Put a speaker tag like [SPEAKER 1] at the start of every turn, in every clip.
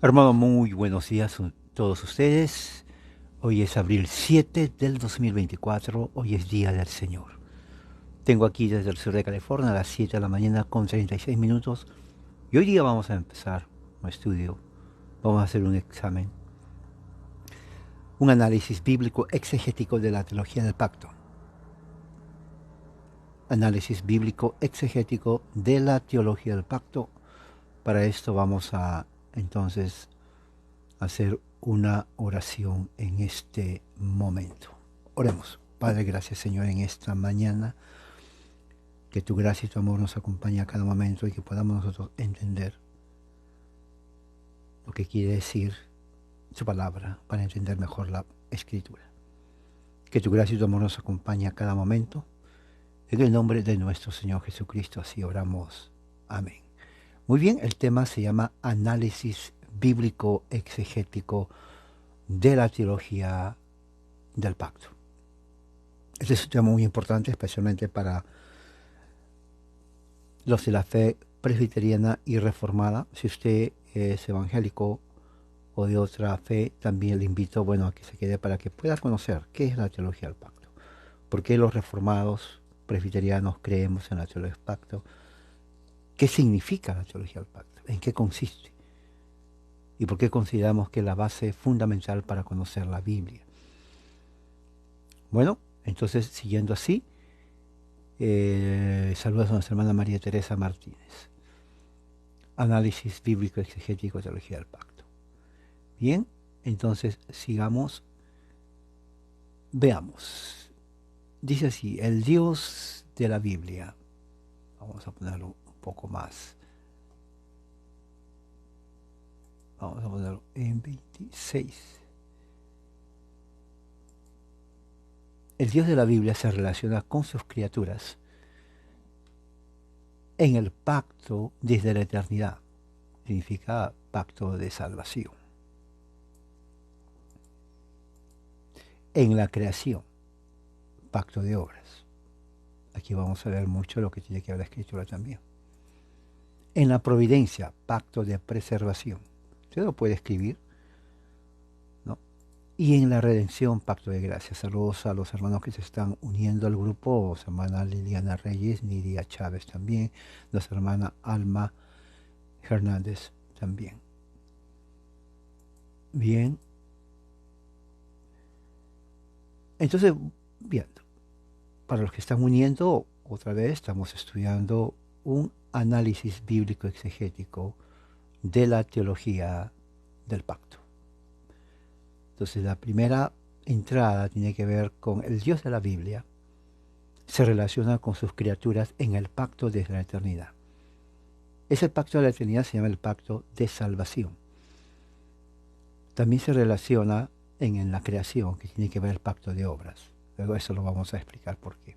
[SPEAKER 1] Hermano, muy buenos días a todos ustedes. Hoy es abril 7 del 2024. Hoy es Día del Señor. Tengo aquí desde el sur de California a las 7 de la mañana con 36 minutos. Y hoy día vamos a empezar un estudio. Vamos a hacer un examen. Un análisis bíblico exegético de la teología del pacto. Análisis bíblico exegético de la teología del pacto. Para esto vamos a entonces hacer una oración en este momento. Oremos. Padre, gracias Señor en esta mañana. Que tu gracia y tu amor nos acompañe a cada momento y que podamos nosotros entender lo que quiere decir su palabra para entender mejor la escritura. Que tu gracia y tu amor nos acompañe a cada momento. En el nombre de nuestro Señor Jesucristo así oramos. Amén. Muy bien, el tema se llama análisis bíblico exegético de la teología del pacto. Este es un tema muy importante, especialmente para los de la fe presbiteriana y reformada. Si usted es evangélico o de otra fe, también le invito, a que se quede para que pueda conocer qué es la teología del pacto. ¿Por qué los reformados presbiterianos creemos en la teología del pacto? ¿Qué significa la teología del pacto? ¿En qué consiste? ¿Y por qué consideramos que es la base fundamental para conocer la Biblia? Bueno, entonces, siguiendo así, saludos a nuestra hermana María Teresa Martínez. Análisis bíblico exegético de teología del pacto. Bien, entonces sigamos. Veamos. Dice así, el Dios de la Biblia. Vamos a ponerlo un poco más. Vamos a ponerlo en 26. El Dios de la Biblia se relaciona con sus criaturas en el pacto desde la eternidad. Significa pacto de salvación. En la creación, pacto de obras. Aquí vamos a ver mucho lo que tiene que ver la escritura también. En la providencia, pacto de preservación. Usted lo puede escribir, ¿no? Y en la redención, pacto de gracia. Saludos a los hermanos que se están uniendo al grupo, su hermana Liliana Reyes, Nidia Chávez también, nuestra hermana Alma Hernández también. Bien. Entonces, viendo, para los que están uniendo, otra vez estamos estudiando un análisis bíblico exegético de la teología del pacto. Entonces la primera entrada tiene que ver con el Dios de la Biblia, se relaciona con sus criaturas en el pacto desde la eternidad. Ese pacto de la eternidad se llama el pacto de salvación. También se relaciona en la creación, que tiene que ver el pacto de obras. Luego eso lo vamos a explicar por qué.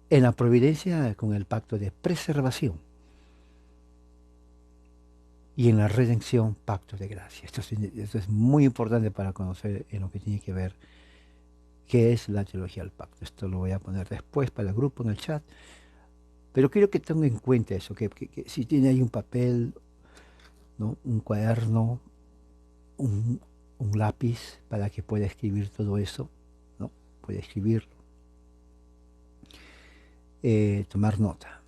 [SPEAKER 1] En la providencia con el pacto de preservación. Y en la redención, pacto de gracia. Esto es muy importante para conocer en lo que tiene que ver qué es la teología del pacto. Esto lo voy a poner después para el grupo en el chat. Pero quiero que tengan en cuenta eso, que si tiene ahí un papel, ¿no? Un cuaderno, un lápiz para que pueda escribir todo eso, ¿no? Puede escribirlo. Tomar nota.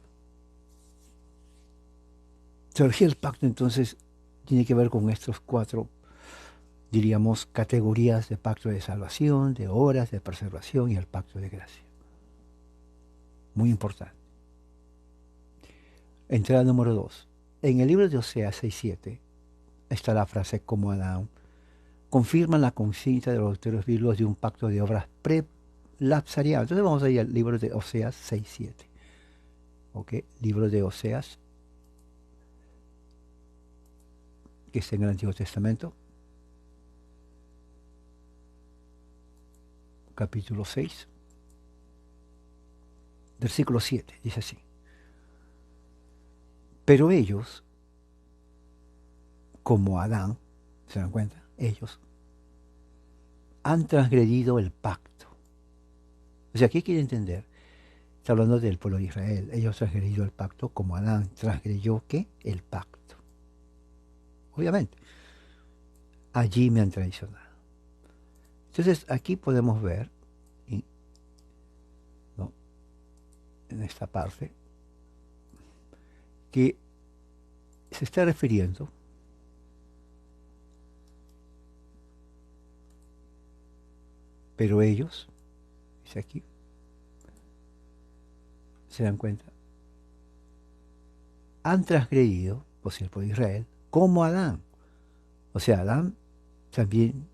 [SPEAKER 1] Teología del pacto entonces tiene que ver con estos cuatro, diríamos, categorías de pacto de salvación, de obras, de preservación y el pacto de gracia. Muy importante. Entrada número 2. En el libro de Oseas 6:7 está la frase como Adán confirman la conciencia de los autores bíblicos de un pacto de obras prelapsariano. Entonces vamos a ir al libro de Oseas 6:7. ¿Ok? Libro de Oseas, que está en el Antiguo Testamento. Capítulo 6. Versículo 7. Dice así. Pero ellos, como Adán, ¿se dan cuenta? Ellos han transgredido el pacto. O sea, ¿qué quiere entender? Está hablando del pueblo de Israel. Ellos han transgredido el pacto como Adán transgredió ¿qué? El pacto. obviamente. Allí me han traicionado. Entonces aquí podemos ver, ¿no?, en esta parte, que se está refiriendo pero ellos, dice aquí, se dan cuenta, han transgredido, por ser por Israel, como Adán. O sea, Adán también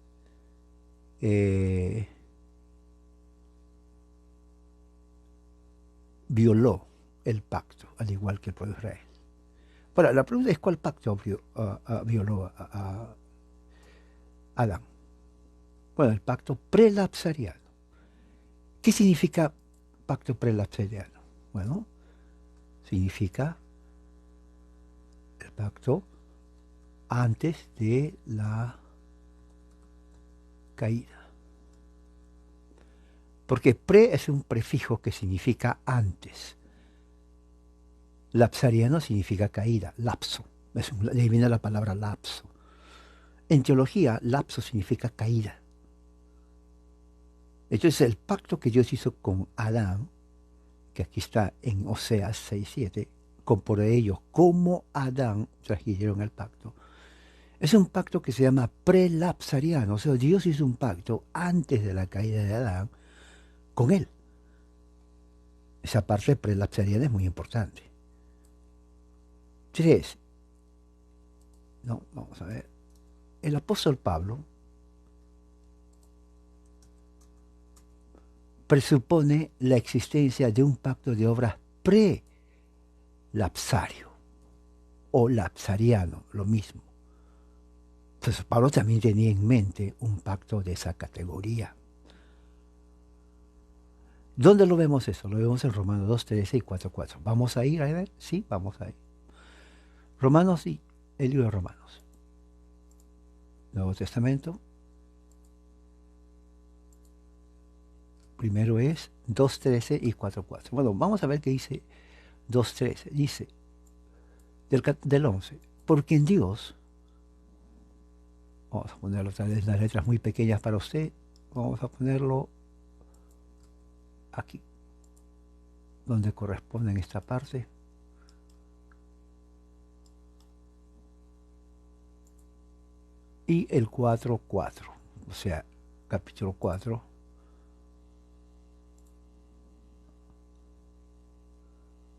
[SPEAKER 1] violó el pacto, al igual que el pueblo de Israel. Ahora, la pregunta es cuál pacto violó a Adán. Bueno, el pacto prelapsariano. ¿Qué significa pacto prelapsariano? Bueno, significa el pacto antes de la caída. Porque pre es un prefijo que significa antes. Lapsariano significa caída, lapso. De ahí viene la palabra lapso. En teología, lapso significa caída. Entonces, el pacto que Dios hizo con Adán, que aquí está en Oseas 6:7, por ellos, como Adán transgredieron el pacto, es un pacto que se llama prelapsariano. O sea, Dios hizo un pacto antes de la caída de Adán con él. Esa parte prelapsariana es muy importante. 3. No, vamos a ver. El apóstol Pablo presupone la existencia de un pacto de obras pre-lapsario o lapsariano, lo mismo. Entonces Pablo también tenía en mente un pacto de esa categoría. ¿Dónde lo vemos eso? Lo vemos en Romanos 2:13 y 4:4. ¿Vamos a ir a ver? Sí, vamos a ir. Romanos, sí, el libro de Romanos. Nuevo Testamento. Primero es 2:13 y 4:4. Bueno, vamos a ver qué dice 2:13. Dice, del 11, porque en Dios, vamos a ponerlo tal vez las letras muy pequeñas para usted, vamos a ponerlo aquí, donde corresponde en esta parte. Y el 4:4, o sea, capítulo 4,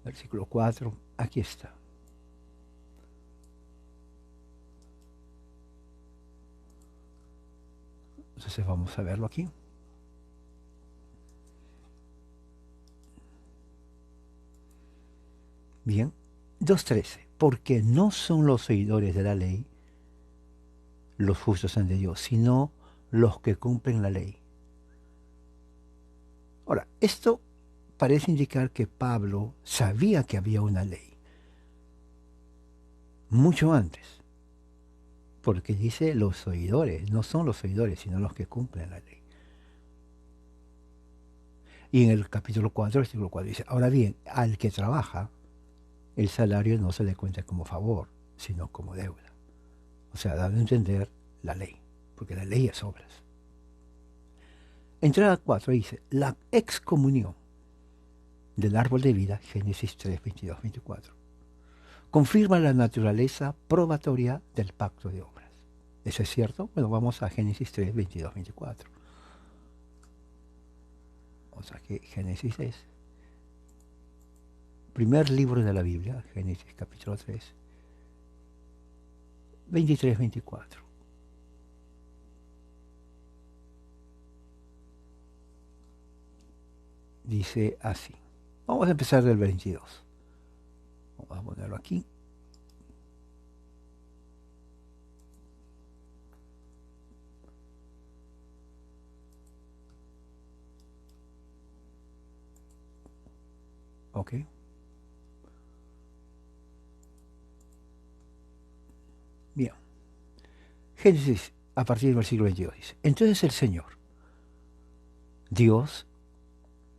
[SPEAKER 1] versículo 4, aquí está. Entonces vamos a verlo aquí. Bien, 2:13, porque no son los oidores de la ley los justos ante Dios, sino los que cumplen la ley. Ahora, esto parece indicar que Pablo sabía que había una ley, mucho antes, porque dice los oidores, no son los oidores, sino los que cumplen la ley. Y en el capítulo 4, versículo 4 dice, ahora bien, al que trabaja, el salario no se le cuenta como favor, sino como deuda. O sea, dando a entender la ley, porque la ley es obras. Entrada 4 dice, la excomunión del árbol de vida, Génesis 3, 22, 24, confirma la naturaleza probatoria del pacto de obras. ¿Eso es cierto? Bueno, vamos a Génesis 3, 22, 24. O sea que Génesis es primer libro de la Biblia, Génesis capítulo 3, 23, 24. Dice así. Vamos a empezar del 22. Vamos a ponerlo aquí. Ok. Bien. Génesis, a partir del versículo 22, dice, entonces el Señor, Dios,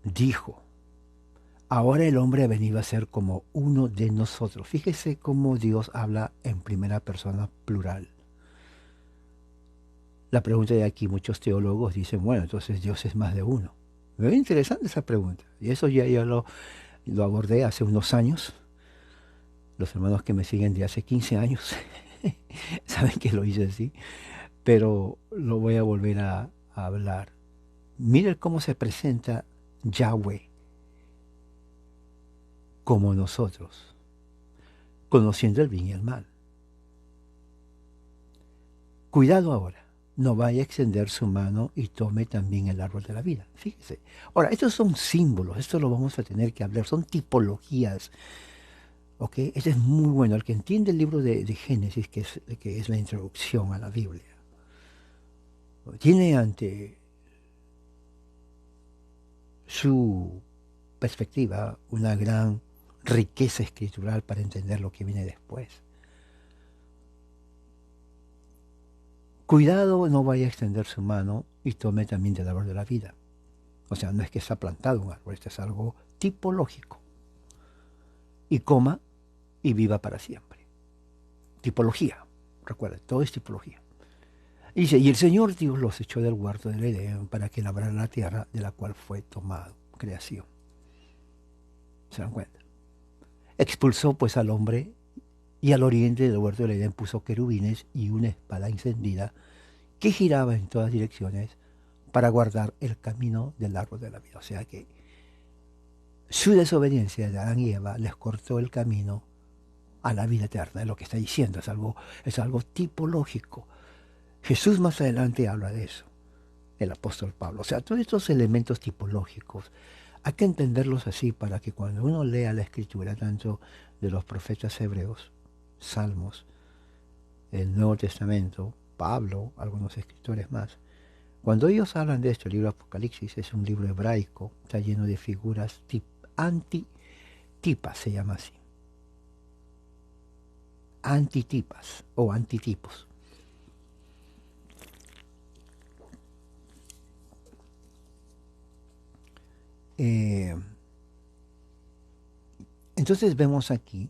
[SPEAKER 1] dijo, Ahora el hombre ha venido a ser como uno de nosotros. Fíjese cómo Dios habla en primera persona plural. La pregunta de aquí, muchos teólogos dicen, bueno, entonces Dios es más de uno. Es interesante esa pregunta. Y eso ya yo lo abordé hace unos años. Los hermanos que me siguen de hace 15 años saben que lo hice así. Pero lo voy a volver a hablar. Miren cómo se presenta Yahweh como nosotros, conociendo el bien y el mal. Cuidado ahora, no vaya a extender su mano y tome también el árbol de la vida. Fíjese. Ahora, estos son símbolos, esto lo vamos a tener que hablar, son tipologías. ¿Ok? Este es muy bueno. El que entiende el libro de Génesis, que es la introducción a la Biblia, tiene ante su perspectiva una gran riqueza escritural para entender lo que viene después. Cuidado, no vaya a extender su mano y tome también del árbol de la vida. O sea, no es que se ha plantado un árbol, esto es algo tipológico. Y coma y viva para siempre. Tipología, recuerda, todo es tipología. Y dice, y el Señor Dios los echó del huerto del Edén para que labraran la tierra de la cual fue tomado, creación. ¿Se dan cuenta? Expulsó pues al hombre y al oriente del huerto del Edén puso querubines y una espada encendida que giraba en todas direcciones para guardar el camino del árbol de la vida. O sea que su desobediencia de Adán y Eva les cortó el camino a la vida eterna. Es lo que está diciendo, es algo tipológico. Jesús más adelante habla de eso, el apóstol Pablo. O sea, todos estos elementos tipológicos hay que entenderlos así para que cuando uno lea la escritura, tanto de los profetas hebreos, Salmos, el Nuevo Testamento, Pablo, algunos escritores más, cuando ellos hablan de esto, el libro Apocalipsis es un libro hebraico, está lleno de figuras antitipas, se llama así. Antitipas o antitipos. Entonces vemos aquí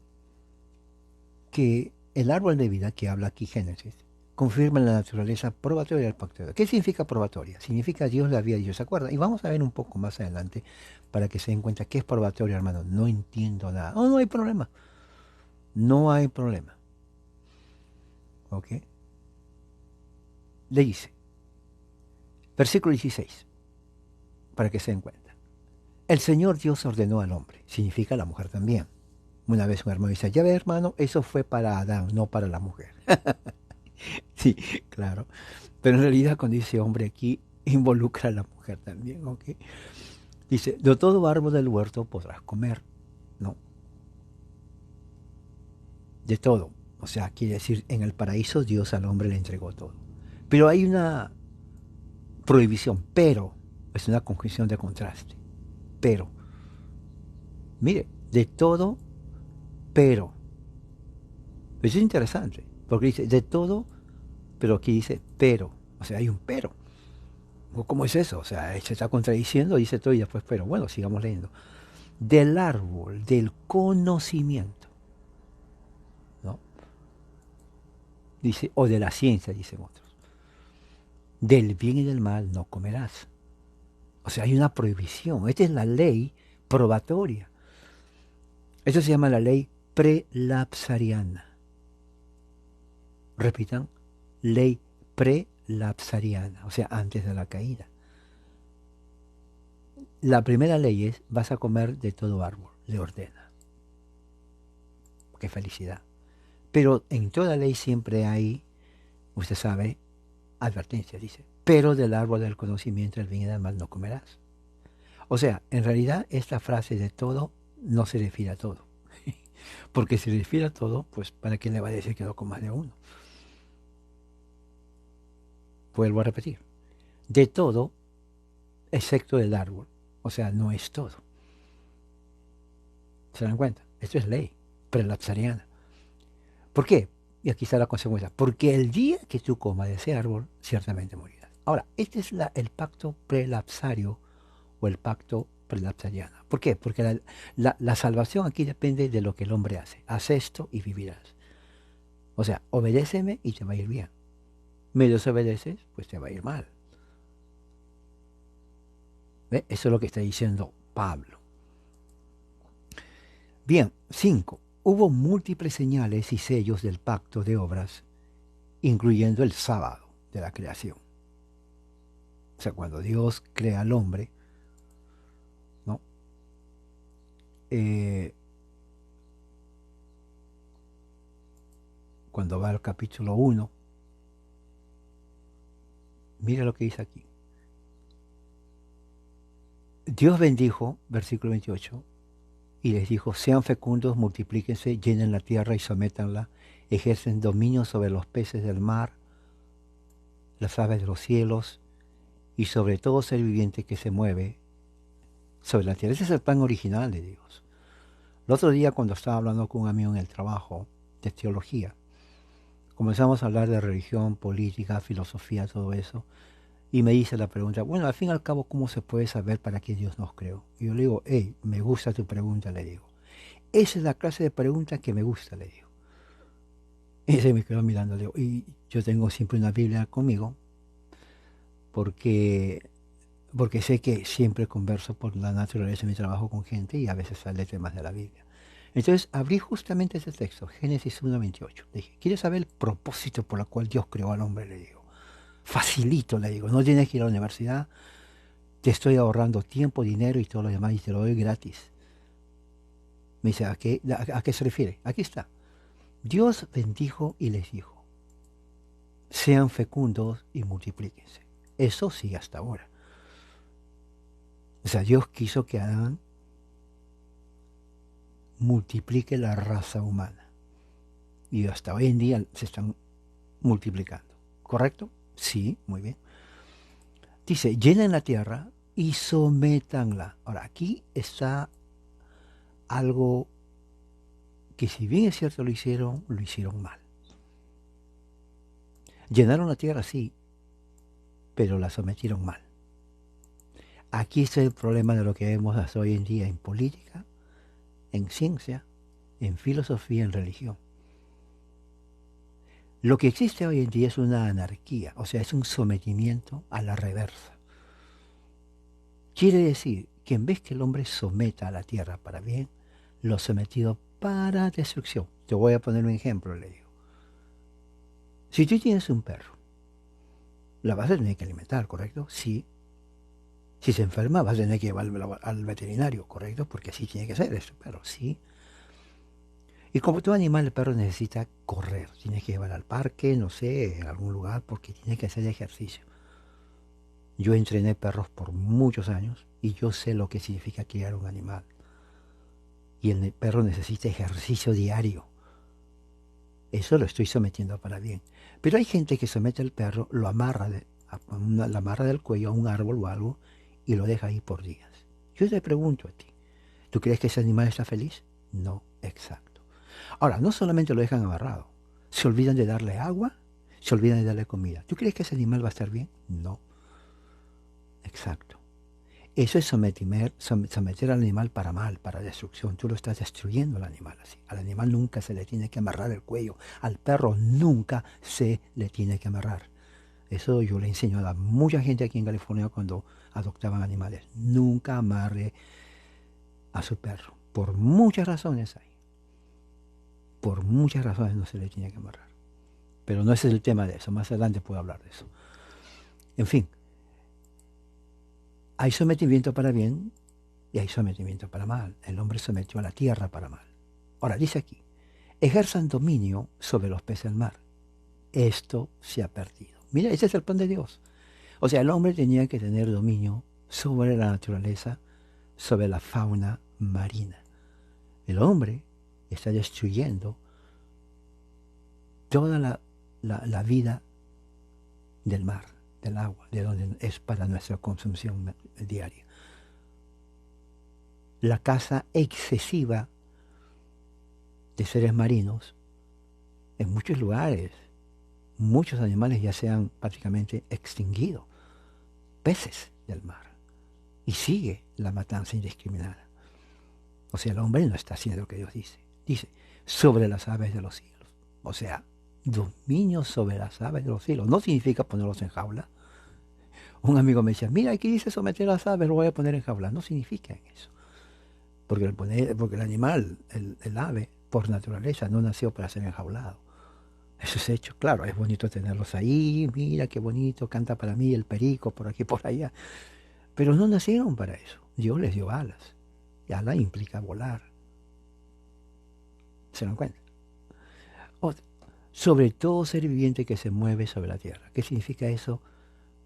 [SPEAKER 1] que el árbol de vida que habla aquí Génesis confirma la naturaleza probatoria del pacto de Dios. ¿Qué significa probatoria? Significa Dios le había dicho, ¿se acuerdan? Y vamos a ver un poco más adelante para que se den cuenta qué es probatoria, hermano. No entiendo nada. No hay problema. No hay problema. ¿Ok? Le dice, versículo 16, para que se den cuenta. El Señor Dios ordenó al hombre, significa la mujer también. Una vez un hermano dice, ya ve hermano, eso fue para Adán, no para la mujer. Sí, claro. Pero en realidad cuando dice hombre aquí, involucra a la mujer también, ¿ok? Dice, de todo árbol del huerto podrás comer, ¿no? De todo. O sea, quiere decir, en el paraíso Dios al hombre le entregó todo. Pero hay una prohibición, pero, es una conjunción de contraste. Pero, mire, de todo, pero. Eso es interesante, porque dice, de todo, pero aquí dice, pero. O sea, hay un pero. ¿Cómo es eso? O sea, se está contradiciendo, dice todo y después, pero bueno, sigamos leyendo. Del árbol, del conocimiento, ¿no? Dice, o de la ciencia, dicen otros. Del bien y del mal no comerás. O sea, hay una prohibición. Esta es la ley probatoria. Esto se llama la ley prelapsariana. Repitan, ley prelapsariana, o sea, antes de la caída. La primera ley es, vas a comer de todo árbol, le ordena. Qué felicidad. Pero en toda ley siempre hay, usted sabe, advertencia, dice, pero del árbol del conocimiento del bien y del mal no comerás. O sea, en realidad esta frase de todo no se refiere a todo. Porque si se refiere a todo, pues ¿para qué le va a decir que no comas de uno? Vuelvo a repetir. De todo, excepto del árbol. O sea, no es todo. ¿Se dan cuenta? Esto es ley prelapsariana. ¿Por qué? Y aquí está la consecuencia. Porque el día que tú comas de ese árbol, ciertamente morirás. Ahora, este es el pacto prelapsario o el pacto prelapsariana. ¿Por qué? Porque la salvación aquí depende de lo que el hombre hace. Haz esto y vivirás. O sea, obedéceme y te va a ir bien. Me desobedeces, pues te va a ir mal. ¿Ve? Eso es lo que está diciendo Pablo. Bien, 5. Hubo múltiples señales y sellos del pacto de obras, incluyendo el sábado de la creación. O sea, cuando Dios crea al hombre, ¿no? Eh, cuando va al capítulo 1, mira lo que dice aquí. Dios bendijo, versículo 28, y les dijo, sean fecundos, multiplíquense, llenen la tierra y sométanla, ejercen dominio sobre los peces del mar, las aves de los cielos, y sobre todo ser viviente que se mueve sobre la tierra. Ese es el plan original de Dios. El otro día, cuando estaba hablando con un amigo en el trabajo de teología, comenzamos a hablar de religión, política, filosofía, todo eso, y me hice la pregunta, bueno, al fin y al cabo, ¿cómo se puede saber para qué Dios nos creó? Y yo le digo, hey, me gusta tu pregunta, le digo. Esa es la clase de pregunta que me gusta, le digo. Y se me quedó mirando, le digo, y yo tengo siempre una Biblia conmigo, porque, porque sé que siempre converso por la naturaleza de mi trabajo con gente y a veces sale temas de la Biblia. Entonces abrí justamente ese texto, Génesis 1:28. Le dije, ¿quieres saber el propósito por el cual Dios creó al hombre? Le digo. Facilito, le digo, no tienes que ir a la universidad, te estoy ahorrando tiempo, dinero y todo lo demás y te lo doy gratis. Me dice, a qué se refiere? Aquí está. Dios bendijo y les dijo, sean fecundos y multiplíquense. Eso sí, hasta ahora. O sea, Dios quiso que Adán multiplique la raza humana. Y hasta hoy en día se están multiplicando. ¿Correcto? Sí, muy bien. Dice, llenen la tierra y sométanla. Ahora, aquí está algo que si bien es cierto lo hicieron mal. Llenaron la tierra, sí, pero la sometieron mal. Aquí está el problema de lo que vemos hasta hoy en día en política, en ciencia, en filosofía, en religión. Lo que existe hoy en día es una anarquía, o sea, es un sometimiento a la reversa. Quiere decir que en vez que el hombre someta a la tierra para bien, lo ha sometido para destrucción. Te voy a poner un ejemplo, le digo. Si tú tienes un perro, la vas a tener que alimentar, ¿correcto? Sí. Si se enferma, vas a tener que llevarlo al veterinario, ¿correcto? Porque así tiene que ser este perro, sí. Y como todo animal, el perro necesita correr. Tienes que llevar al parque, no sé, en algún lugar, porque tiene que hacer ejercicio. Yo entrené perros por muchos años y yo sé lo que significa criar un animal. Y el perro necesita ejercicio diario. Eso lo estoy sometiendo para bien. Pero hay gente que somete al perro, lo amarra, la amarra del cuello a un árbol o algo y lo deja ahí por días. Yo te pregunto a ti, ¿tú crees que ese animal está feliz? No, exacto. Ahora, no solamente lo dejan amarrado, se olvidan de darle agua, se olvidan de darle comida. ¿Tú crees que ese animal va a estar bien? No, exacto. Eso es someter al animal para mal, para destrucción. Tú lo estás destruyendo al animal así. Al animal nunca se le tiene que amarrar el cuello. Al perro nunca se le tiene que amarrar. Eso yo le enseño a mucha gente aquí en California cuando adoptaban animales. Nunca amarre a su perro. Por muchas razones hay. Por muchas razones no se le tiene que amarrar. Pero no ese es el tema de eso. Más adelante puedo hablar de eso. En fin, hay sometimiento para bien y hay sometimiento para mal. El hombre sometió a la tierra para mal. Ahora, dice aquí, ejerzan dominio sobre los peces del mar. Esto se ha perdido. Mira, ese es el plan de Dios. O sea, el hombre tenía que tener dominio sobre la naturaleza, sobre la fauna marina. El hombre está destruyendo toda la vida del mar, del agua, de donde es para nuestra consumición diaria. La caza excesiva de seres marinos en muchos lugares, muchos animales ya se han prácticamente extinguido, peces del mar. y sigue la matanza indiscriminada. O sea, el hombre no está haciendo lo que Dios dice. Dice, sobre las aves de los cielos. O sea, dominio sobre las aves de los cielos. No significa ponerlos en jaula. Un amigo me decía, mira, aquí dice someter a las aves, lo voy a poner en jaula. No significa eso. Porque el animal, el ave, por naturaleza, no nació para ser enjaulado. Eso es hecho. Claro, es bonito tenerlos ahí. Mira qué bonito, canta para mí el perico por aquí, por allá. Pero no nacieron para eso. Dios les dio alas. Y alas implica volar. ¿Se dan cuenta? Sobre todo ser viviente que se mueve sobre la tierra. ¿Qué significa eso?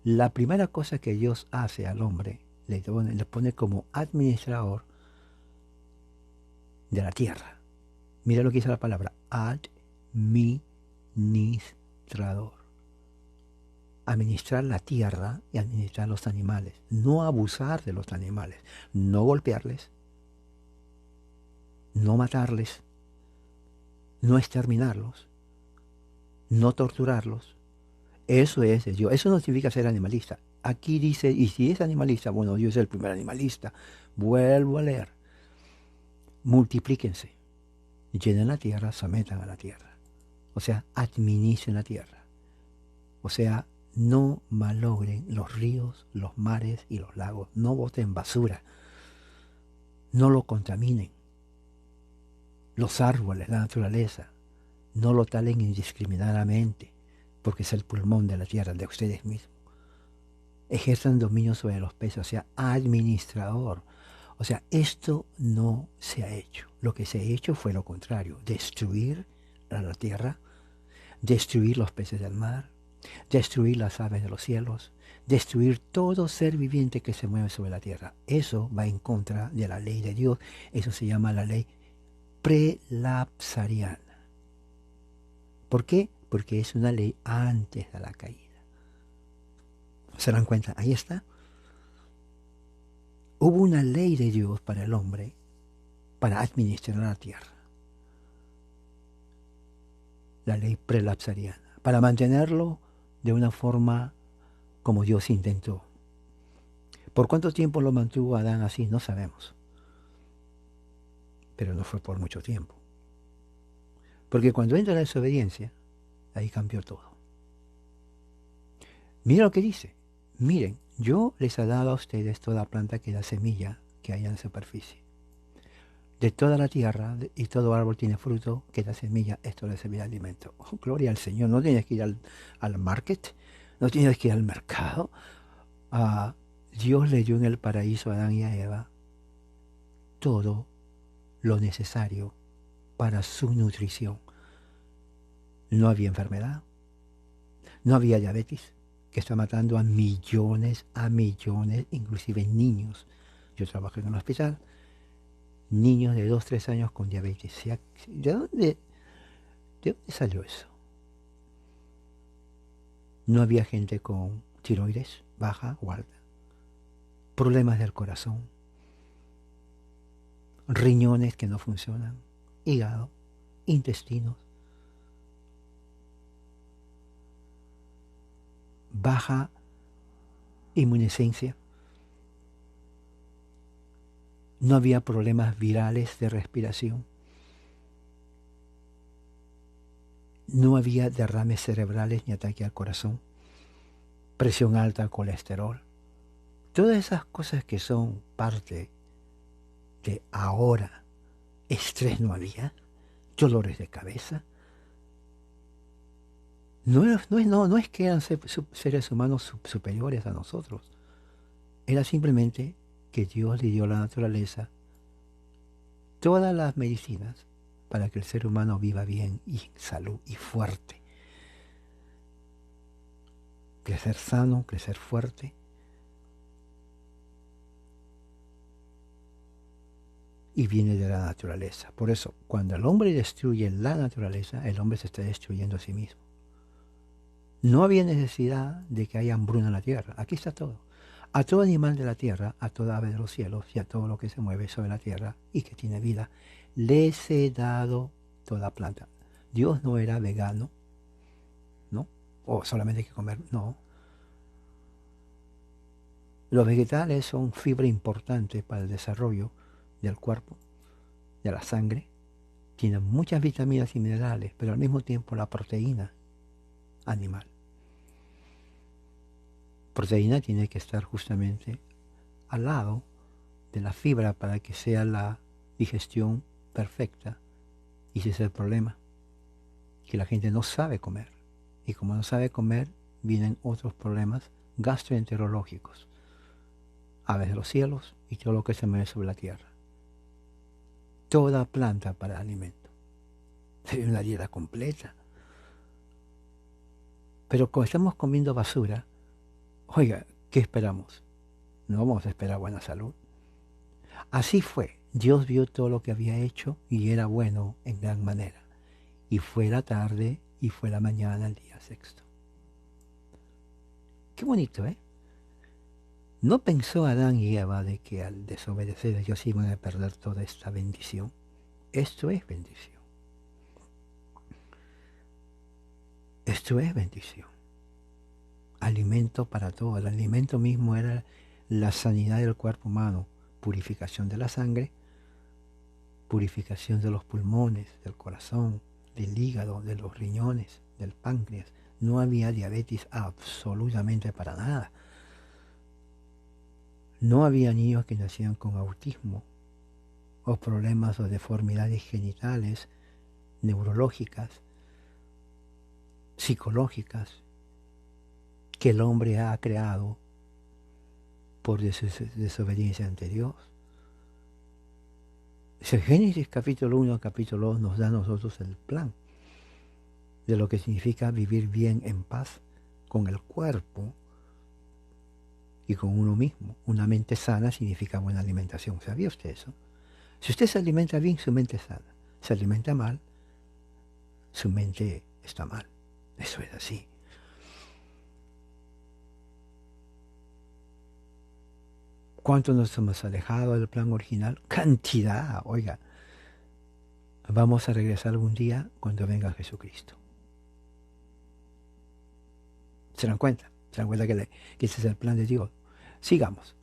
[SPEAKER 1] La primera cosa que Dios hace al hombre, le pone como administrador de la tierra. Mira lo que dice la palabra, administrador. Administrar la tierra y administrar los animales. No abusar de los animales. No golpearles. No matarles. No exterminarlos. No torturarlos. Eso es Dios. Eso no significa ser animalista. Aquí dice, y si es animalista, bueno, Dios es el primer animalista. Vuelvo a leer. Multiplíquense. Llenen la tierra, sometan a la tierra. O sea, administren la tierra. O sea, no malogren los ríos, los mares y los lagos. No boten basura. No lo contaminen. Los árboles, la naturaleza. No lo talen indiscriminadamente, porque es el pulmón de la tierra, de ustedes mismos. Ejerzan dominio sobre los peces, o sea, administrador. O sea, esto no se ha hecho. Lo que se ha hecho fue lo contrario, destruir la tierra, destruir los peces del mar, destruir las aves de los cielos, destruir todo ser viviente que se mueve sobre la tierra. Eso va en contra de la ley de Dios. Eso se llama la ley prelapsariana. ¿Por qué? Porque es una ley antes de la caída. ¿Se dan cuenta? Ahí está. Hubo una ley de Dios para el hombre para administrar la tierra. La ley prelapsariana. Para mantenerlo de una forma como Dios intentó. ¿Por cuánto tiempo lo mantuvo Adán así? No sabemos. Pero no fue por mucho tiempo. Porque cuando entra la desobediencia, ahí cambió todo. Mira lo que dice. Miren, yo les he dado a ustedes toda planta que da semilla que haya en la superficie. De toda la tierra y todo árbol tiene fruto que da semilla, esto le servirá de alimento. Oh, gloria al Señor. No tienes que ir al market, no tienes que ir al mercado. Dios le dio en el paraíso a Adán y a Eva todo lo necesario para su nutrición. No había enfermedad, no había diabetes, que está matando a millones, inclusive niños. Yo trabajé en un hospital, niños de 2, 3 años con diabetes. ¿De dónde salió eso? No había gente con tiroides baja o alta, problemas del corazón, riñones que no funcionan, hígado, intestinos, baja inmunosencia. No había problemas virales de respiración. No había derrames cerebrales ni ataque al corazón. Presión alta, colesterol. Todas esas cosas que son parte de ahora. Estrés no había. Dolores de cabeza. No es que eran seres humanos superiores a nosotros. Era simplemente que Dios le dio a la naturaleza todas las medicinas para que el ser humano viva bien y en salud y fuerte. Crecer sano, crecer fuerte. Y viene de la naturaleza. Por eso, cuando el hombre destruye la naturaleza, el hombre se está destruyendo a sí mismo. No había necesidad de que haya hambruna en la tierra. Aquí está todo. A todo animal de la tierra, a toda ave de los cielos y a todo lo que se mueve sobre la tierra y que tiene vida, les he dado toda planta. Dios no era vegano, ¿no? O solamente hay que comer, no. Los vegetales son fibra importante para el desarrollo del cuerpo, de la sangre. Tienen muchas vitaminas y minerales, pero al mismo tiempo la proteína animal. Proteína tiene que estar justamente al lado de la fibra para que sea la digestión perfecta. Y ese es el problema, que la gente no sabe comer. Y como no sabe comer, vienen otros problemas gastroenterológicos, aves de los cielos y todo lo que se mueve sobre la tierra. Toda planta para alimento. Sería una dieta completa. Pero como estamos comiendo basura, oiga, ¿qué esperamos? No vamos a esperar buena salud. Así fue. Dios vio todo lo que había hecho y era bueno en gran manera. Y fue la tarde y fue la mañana el día sexto. Qué bonito, ¿eh? ¿No pensó Adán y Eva de que al desobedecer ellos iban a perder toda esta bendición? Esto es bendición. Esto es bendición. Alimento para todo. El alimento mismo era la sanidad del cuerpo humano, purificación de la sangre, purificación de los pulmones, del corazón, del hígado, de los riñones, del páncreas. No había diabetes absolutamente para nada. No había niños que nacían con autismo o problemas o deformidades genitales, neurológicas, psicológicas, que el hombre ha creado por desobediencia ante Dios. El Génesis capítulo 1, capítulo 2 nos da a nosotros el plan de lo que significa vivir bien en paz con el cuerpo y con uno mismo. Una mente sana significa buena alimentación. ¿Sabía usted eso? Si usted se alimenta bien, su mente es sana. Se alimenta mal, su mente está mal. Eso es así. ¿Cuánto nos hemos alejado del plan original? Cantidad, oiga. Vamos a regresar algún día cuando venga Jesucristo. ¿Se dan cuenta? ¿Se dan cuenta que ese es el plan de Dios? Sigamos.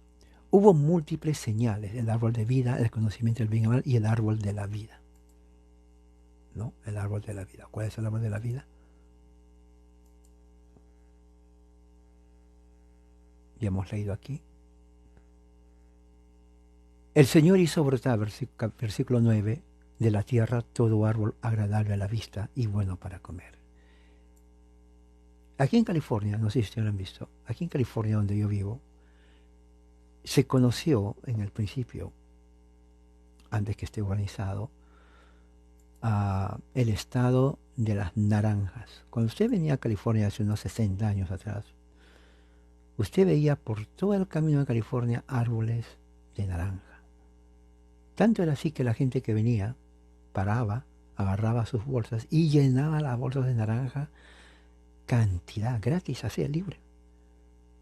[SPEAKER 1] Hubo múltiples señales: el árbol de vida, el conocimiento del bien y el mal y el árbol de la vida. ¿No? El árbol de la vida. ¿Cuál es el árbol de la vida? Ya hemos leído aquí. El Señor hizo brotar, versículo 9, de la tierra todo árbol agradable a la vista y bueno para comer. Aquí en California, no sé si ustedes lo han visto, aquí en California donde yo vivo, se conoció en el principio, antes que esté urbanizado, el estado de las naranjas. Cuando usted venía a California hace unos 60 años atrás, usted veía por todo el camino de California árboles de naranja. Tanto era así que la gente que venía paraba, agarraba sus bolsas y llenaba las bolsas de naranja, cantidad, gratis, así, libre.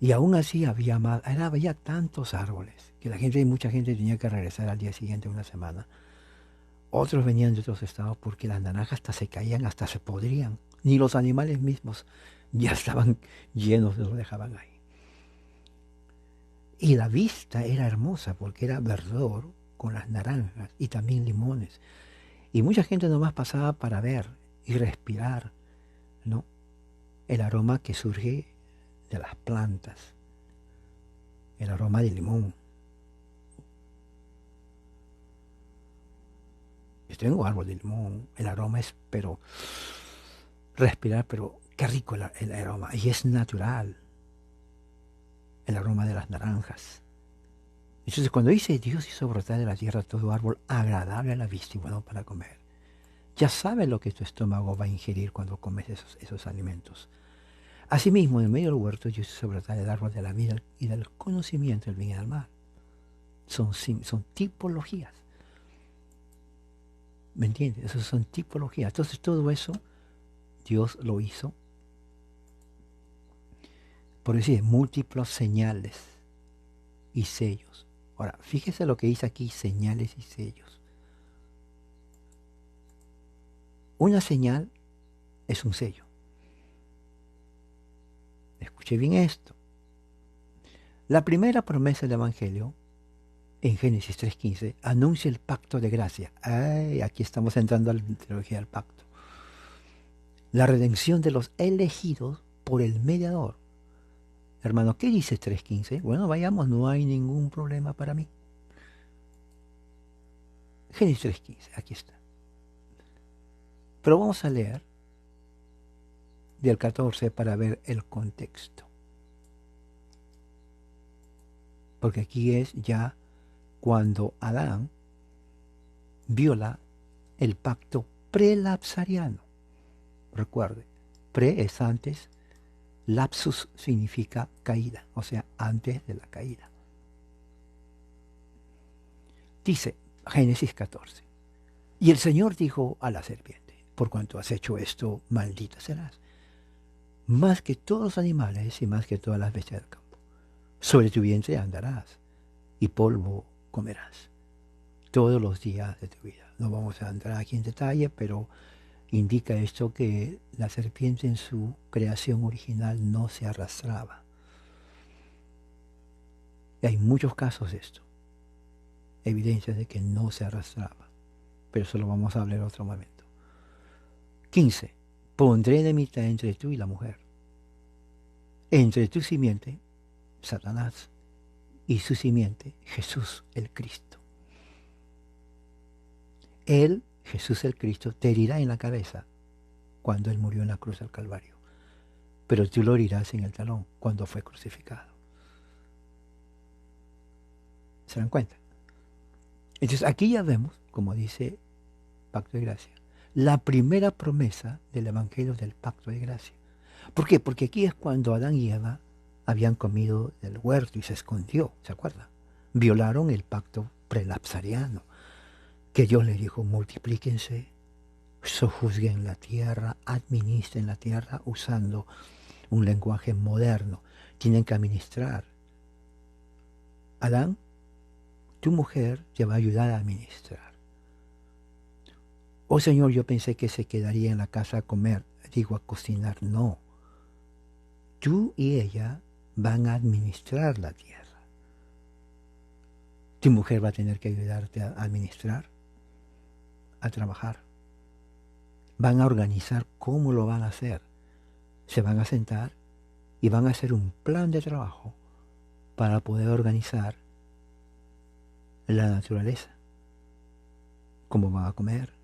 [SPEAKER 1] Y aún así había más, había tantos árboles que mucha gente tenía que regresar al día siguiente, una semana. Otros venían de otros estados porque las naranjas hasta se caían, hasta se podrían. Ni los animales mismos ya estaban llenos, los dejaban ahí. Y la vista era hermosa porque era verdor con las naranjas y también limones. Y mucha gente nomás pasaba para ver y respirar, ¿no? El aroma que surge de las plantas, el aroma del limón. Yo tengo árbol de limón, el aroma es, pero, respirar, pero qué rico el aroma. Y es natural, el aroma de las naranjas. Entonces cuando dice Dios hizo brotar de la tierra todo árbol agradable a la vista y bueno para comer, ya sabes lo que tu estómago va a ingerir cuando comes esos alimentos. Asimismo, en medio del huerto Dios hizo brotar el árbol de la vida y del conocimiento del bien y del mal. Son tipologías. ¿Me entiendes? Esas son tipologías. Entonces todo eso Dios lo hizo, por decir, múltiples señales y sellos. Ahora, fíjese lo que dice aquí, señales y sellos. Una señal es un sello. Escuche bien esto. La primera promesa del Evangelio, en Génesis 3:15, anuncia el pacto de gracia. Ay, aquí estamos entrando a la teología del pacto. La redención de los elegidos por el mediador. Hermano, ¿qué dice 3:15? Bueno, vayamos, no hay ningún problema para mí. Génesis 3:15, aquí está. Pero vamos a leer del 14 para ver el contexto. Porque aquí es ya cuando Adán viola el pacto prelapsariano. Recuerde, pre es antes, lapsus significa caída, o sea, antes de la caída. Dice Génesis 14. Y el Señor dijo a la serpiente, por cuanto has hecho esto, maldita serás, más que todos los animales y más que todas las bestias del campo. Sobre tu vientre andarás y polvo comerás todos los días de tu vida. No vamos a entrar aquí en detalle, pero indica esto que la serpiente en su creación original no se arrastraba. Y hay muchos casos de esto, evidencias de que no se arrastraba, pero eso lo vamos a hablar en otro momento. 15. Pondré enemistad entre tú y la mujer, entre tu simiente, Satanás, y su simiente, Jesús el Cristo. Él, Jesús el Cristo, te herirá en la cabeza cuando Él murió en la cruz del Calvario, pero tú lo herirás en el talón cuando fue crucificado. ¿Se dan cuenta? Entonces aquí ya vemos, como dice Pacto de Gracia, la primera promesa del Evangelio del Pacto de Gracia. ¿Por qué? Porque aquí es cuando Adán y Eva habían comido del huerto y se escondió, ¿se acuerda? Violaron el pacto prelapsariano, que Dios les dijo, multiplíquense, sojuzguen la tierra, administren la tierra usando un lenguaje moderno. Tienen que administrar. Adán, tu mujer te va a ayudar a administrar. Oh Señor, yo pensé que se quedaría en la casa a comer, digo a cocinar. No. Tú y ella van a administrar la tierra. Tu mujer va a tener que ayudarte a administrar, a trabajar. Van a organizar cómo lo van a hacer. Se van a sentar y van a hacer un plan de trabajo para poder organizar la naturaleza. Cómo van a comer,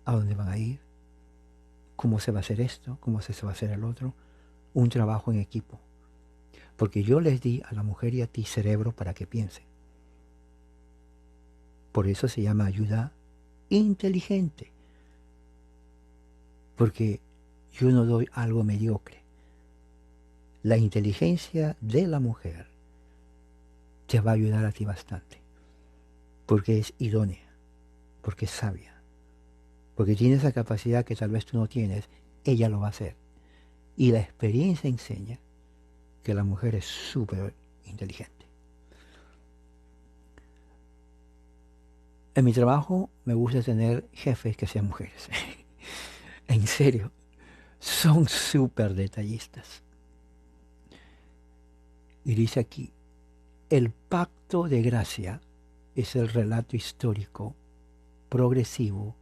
[SPEAKER 1] a dónde van a ir, cómo se va a hacer esto, cómo se va a hacer el otro. Un trabajo en equipo. Porque yo les di a la mujer y a ti cerebro para que piensen. Por eso se llama ayuda inteligente. Porque yo no doy algo mediocre. La inteligencia de la mujer te va a ayudar a ti bastante. Porque es idónea. Porque es sabia. Porque tiene esa capacidad que tal vez tú no tienes. Ella lo va a hacer. Y la experiencia enseña que la mujer es súper inteligente. En mi trabajo me gusta tener jefes que sean mujeres. En serio, son súper detallistas. Y dice aquí, el pacto de gracia es el relato histórico progresivo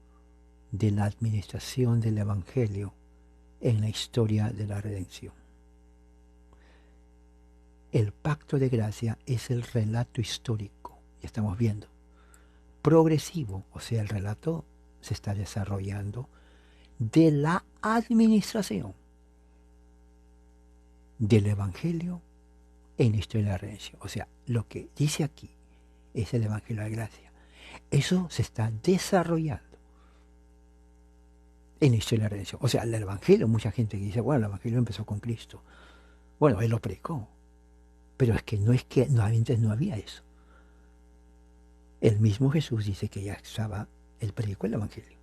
[SPEAKER 1] de la administración del Evangelio en la historia de la redención. El pacto de gracia es el relato histórico, ya estamos viendo, progresivo, o sea, el relato se está desarrollando de la administración del Evangelio en la historia de la redención. O sea, lo que dice aquí es el Evangelio de la gracia. Eso se está desarrollando en la historia de la redención. O sea, el Evangelio, mucha gente que dice, bueno, el Evangelio empezó con Cristo. Bueno, Él lo predicó. Pero es que antes no había eso. El mismo Jesús dice que ya estaba, Él predicó el Evangelio.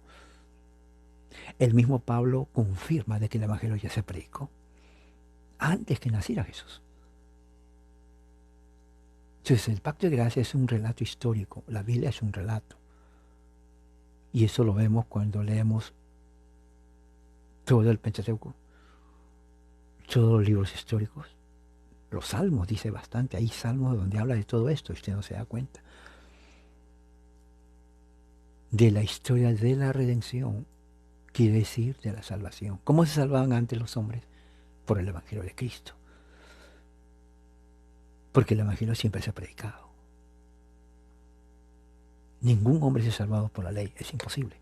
[SPEAKER 1] El mismo Pablo confirma de que el Evangelio ya se predicó antes que naciera Jesús. Entonces el pacto de gracia es un relato histórico, la Biblia es un relato. Y eso lo vemos cuando leemos todo el Pentateuco, todos los libros históricos. Los salmos dice bastante, hay salmos donde habla de todo esto, usted no se da cuenta. De la historia de la redención, quiere decir de la salvación. ¿Cómo se salvaban antes los hombres? Por el Evangelio de Cristo. Porque el Evangelio siempre se ha predicado. Ningún hombre se ha salvado por la ley, es imposible.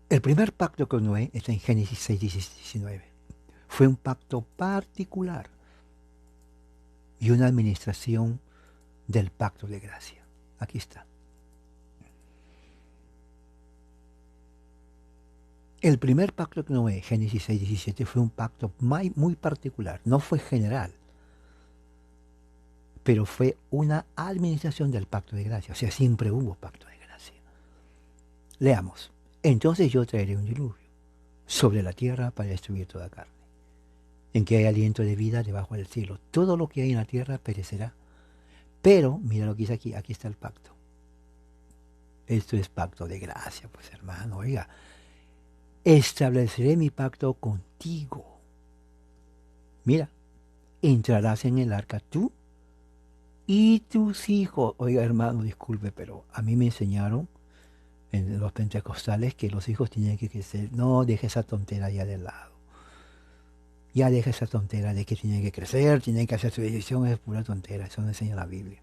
[SPEAKER 1] El primer pacto con Noé está en Génesis 6, 19. Fue un pacto particular y una administración del pacto de gracia. Aquí está. El primer pacto con Noé, Génesis 6, 17, fue un pacto muy particular. No fue general, pero fue una administración del pacto de gracia. O sea, siempre hubo pacto de gracia. Leamos. Entonces yo traeré un diluvio sobre la tierra para destruir toda carne, en que hay aliento de vida debajo del cielo. Todo lo que hay en la tierra perecerá. Pero, mira lo que dice aquí está el pacto. Esto es pacto de gracia, pues hermano, oiga. Estableceré mi pacto contigo. Mira, entrarás en el arca tú y tus hijos. Oiga, hermano, disculpe, pero a mí me enseñaron en los pentecostales que los hijos tienen que crecer. No deje esa tontera ya de lado. Ya deja esa tontera de que tienen que crecer, tienen que hacer su decisión. Es pura tontera, eso no enseña la Biblia.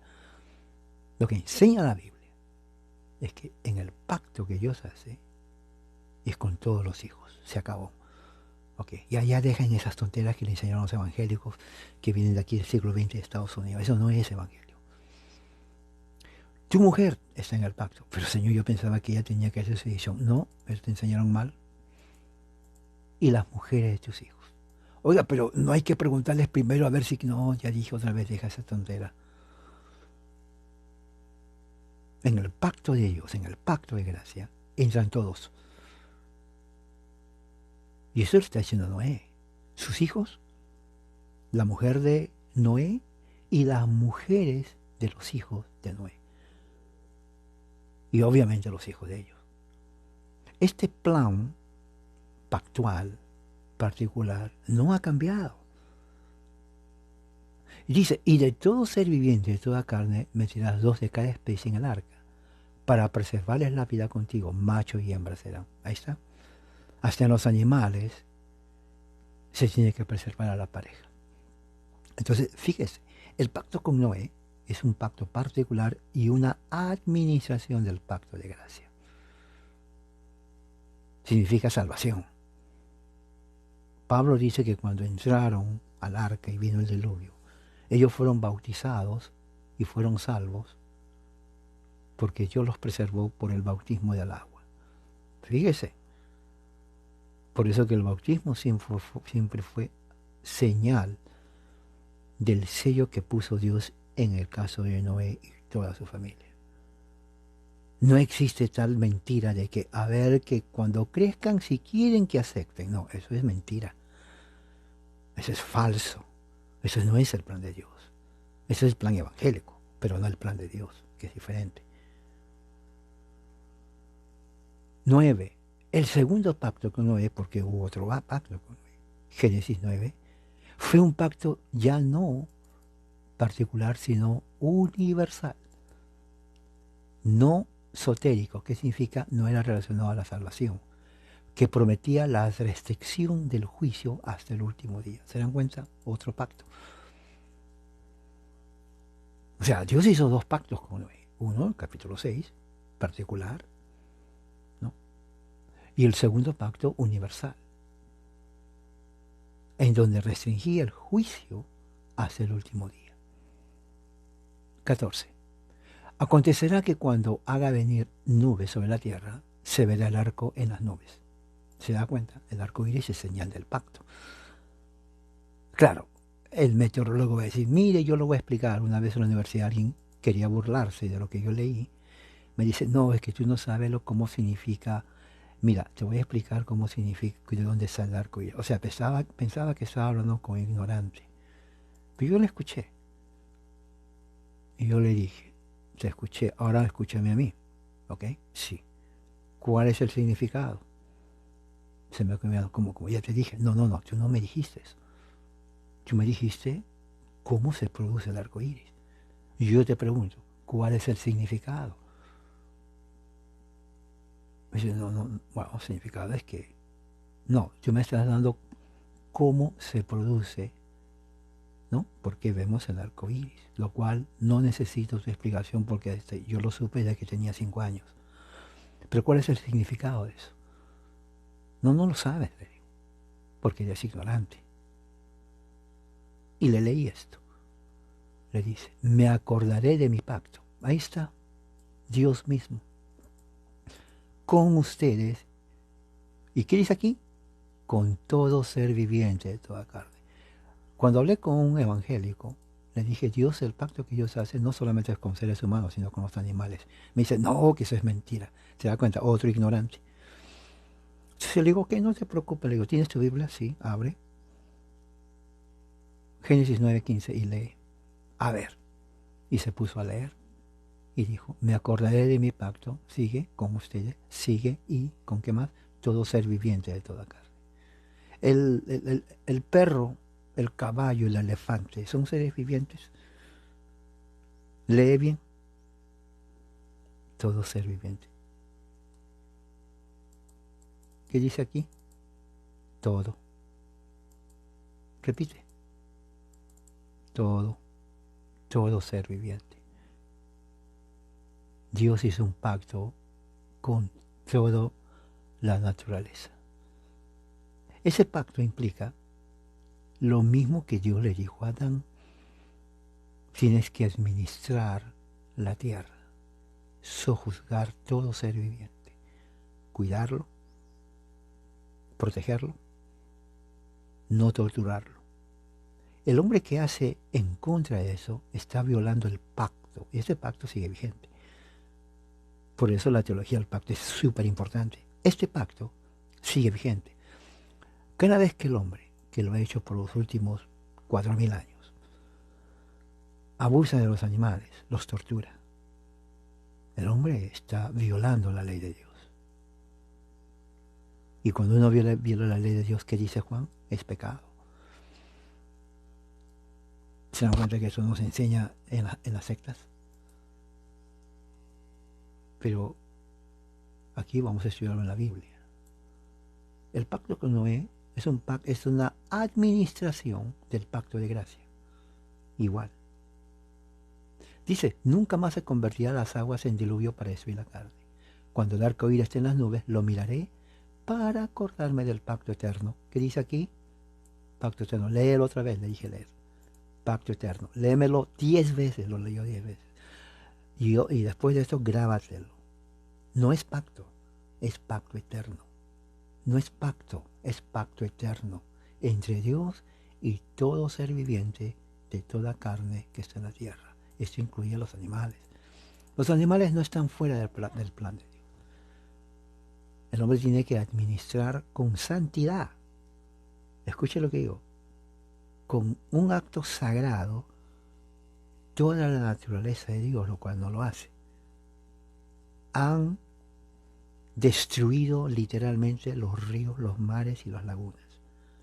[SPEAKER 1] Lo que enseña la Biblia es que en el pacto que Dios hace es con todos los hijos. Se acabó. Okay. Ya dejen esas tonteras que le enseñaron los evangélicos que vienen de aquí del siglo XX de Estados Unidos. Eso no es evangelio. Tu mujer está en el pacto. Pero Señor, yo pensaba que ella tenía que hacer su decisión. No, pero te enseñaron mal. Y las mujeres de tus hijos. Oiga, pero no hay que preguntarles primero a ver si... No, ya dije otra vez, deja esa tontera. En el pacto de Dios, en el pacto de gracia, entran todos. Y eso lo está diciendo Noé. Sus hijos, la mujer de Noé y las mujeres de los hijos de Noé. Y obviamente los hijos de ellos. Este plan pactual, particular, no ha cambiado. Y dice, y de todo ser viviente, de toda carne, meterás 2 de cada especie en el arca, para preservarles la vida contigo, macho y hembra serán. Ahí está. Hasta en los animales se tiene que preservar a la pareja. Entonces, fíjese, el pacto con Noé es un pacto particular y una administración del pacto de gracia. Significa salvación. Pablo dice que cuando entraron al arca y vino el diluvio, ellos fueron bautizados y fueron salvos porque Dios los preservó por el bautismo del agua. Fíjese, por eso que el bautismo siempre fue señal del sello que puso Dios en el caso de Noé y toda su familia. No existe tal mentira de que, a ver, que cuando crezcan, si quieren que acepten. No, eso es mentira. Eso es falso. Eso no es el plan de Dios. Eso es el plan evangélico, pero no el plan de Dios, que es diferente. 9. El segundo pacto con Noé, porque hubo otro pacto con Noé, Génesis 9, fue un pacto ya no particular, sino universal. No esotérico, que significa no era relacionado a la salvación, que prometía la restricción del juicio hasta el último día. ¿Se dan cuenta? Otro pacto. O sea, Dios hizo 2 pactos con Noé. Uno, capítulo 6, particular, ¿no? Y el segundo pacto universal, en donde restringía el juicio hasta el último día. 14. Acontecerá que cuando haga venir nubes sobre la tierra, se verá el arco en las nubes. ¿Se da cuenta? El arco iris es señal del pacto. Claro, el meteorólogo va a decir, mire, yo lo voy a explicar. Una vez en la universidad alguien quería burlarse de lo que yo leí. Me dice, no, es que tú no sabes cómo significa. Mira, te voy a explicar cómo significa, de dónde sale el arco iris. O sea, pensaba que estaba hablando con ignorante. Pero yo le escuché. Y yo le dije, te escuché, ahora escúchame a mí. ¿Ok? Sí. ¿Cuál es el significado? Se me ha quedado como ya te dije. No, tú no me dijiste eso. Tú me dijiste cómo se produce el arco iris. Y yo te pregunto, ¿cuál es el significado? Me dice, bueno, el significado es que, no, tú me estás dando cómo se produce, ¿no? Porque vemos el arco iris, lo cual no necesito tu explicación porque yo lo supe desde que tenía 5 años. Pero ¿cuál es el significado de eso? No lo sabes, le digo, porque eres ignorante. Y le leí esto. Le dice, me acordaré de mi pacto. Ahí está, Dios mismo, con ustedes. ¿Y qué dice aquí? Con todo ser viviente de toda carne. Cuando hablé con un evangélico, le dije, Dios, el pacto que Dios hace no solamente es con seres humanos, sino con los animales. Me dice, no, que eso es mentira. ¿Se da cuenta? Otro ignorante. Entonces le digo, ok, no te preocupes. Le digo, ¿tienes tu Biblia? Sí, abre. Génesis 9:15 y lee. A ver. Y se puso a leer. Y dijo, me acordaré de mi pacto, sigue con ustedes, sigue y, ¿con qué más? Todo ser viviente de toda carne. El perro, el caballo, el elefante, son seres vivientes. Lee bien, todo ser viviente. ¿Qué dice aquí? Todo. Repite. Todo, todo ser viviente. Dios hizo un pacto con toda la naturaleza. Ese pacto implica lo mismo que Dios le dijo a Adán. Tienes que administrar la tierra, sojuzgar todo ser viviente, cuidarlo, protegerlo, no torturarlo. El hombre que hace en contra de eso está violando el pacto y ese pacto sigue vigente. Por eso la teología del pacto es súper importante. Este pacto sigue vigente. Cada vez que el hombre, que lo ha hecho por los últimos 4000 años, abusa de los animales, los tortura, el hombre está violando la ley de Dios. Y cuando uno viola la ley de Dios, ¿qué dice Juan? Es pecado. ¿Se dan cuenta que eso nos enseña en las sectas? Pero aquí vamos a estudiarlo en la Biblia. El pacto con Noé es una administración del pacto de gracia. Igual. Dice, nunca más se convertirá las aguas en diluvio para destruir la carne. Cuando el arco iris esté en las nubes, lo miraré para acordarme del pacto eterno. ¿Qué dice aquí? Pacto eterno. Léelo otra vez, le dije leer. Pacto eterno. Léemelo 10 veces, lo leyó 10 veces. Y después de esto, grábatelo. No es pacto, es pacto eterno. No es pacto, es pacto eterno entre Dios y todo ser viviente de toda carne que está en la tierra. Esto incluye a los animales. Los animales no están fuera del plan de Dios. El hombre tiene que administrar con santidad. Escuche lo que digo. Con un acto sagrado toda la naturaleza de Dios, lo cual no lo hace. Han destruido literalmente los ríos, los mares y las lagunas.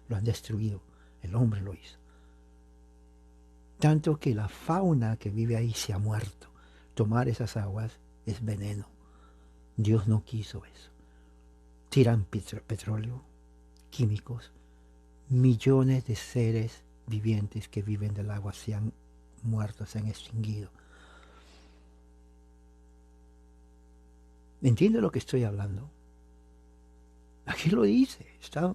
[SPEAKER 1] Lo han destruido. El hombre lo hizo. Tanto que la fauna que vive ahí se ha muerto. Tomar esas aguas es veneno. Dios no quiso eso. Tiran petróleo, químicos. Millones de seres vivientes que viven del agua se han muerto, se han extinguido. ¿Entiende lo que estoy hablando? Aquí lo dice, está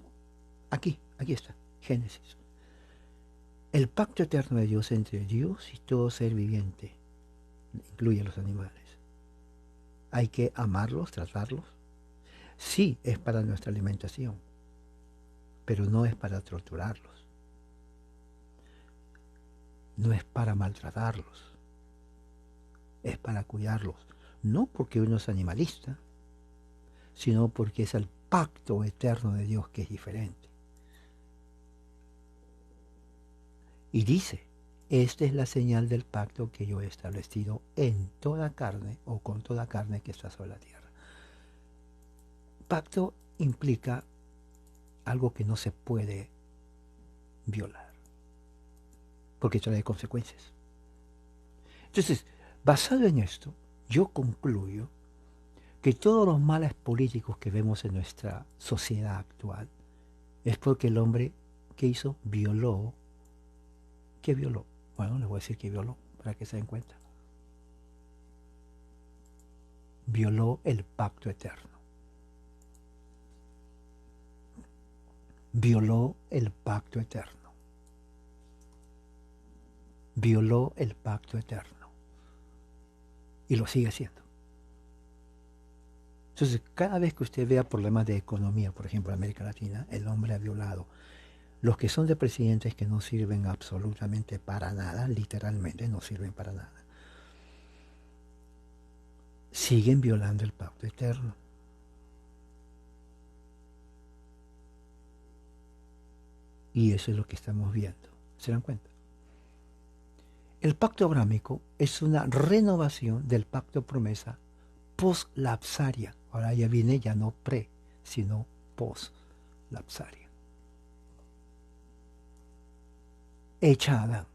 [SPEAKER 1] aquí está, Génesis. El pacto eterno de Dios entre Dios y todo ser viviente, incluye a los animales. Hay que amarlos, tratarlos. Sí, es para nuestra alimentación, pero no es para torturarlos. No es para maltratarlos. Es para cuidarlos. No porque uno es animalista, sino porque es el pacto eterno de Dios que es diferente. Y dice, esta es la señal del pacto que yo he establecido en toda carne o con toda carne que está sobre la tierra. Pacto implica algo que no se puede violar, porque trae consecuencias. Entonces, basado en esto, yo concluyo que todos los males políticos que vemos en nuestra sociedad actual es porque el hombre, ¿qué hizo? Violó. ¿Qué violó? Bueno, les voy a decir que violó, para que se den cuenta. Violó el pacto eterno. Violó el pacto eterno. Violó el pacto eterno. Y lo sigue haciendo. Entonces, cada vez que usted vea problemas de economía, por ejemplo, en América Latina, el hombre ha violado. Los que son de presidentes que no sirven absolutamente para nada, literalmente no sirven para nada, siguen violando el pacto eterno. Y eso es lo que estamos viendo. ¿Se dan cuenta? El pacto abrámico es una renovación del pacto promesa post-lapsaria. Ahora ya viene ya no pre, sino post-lapsaria. Hecha a Adán.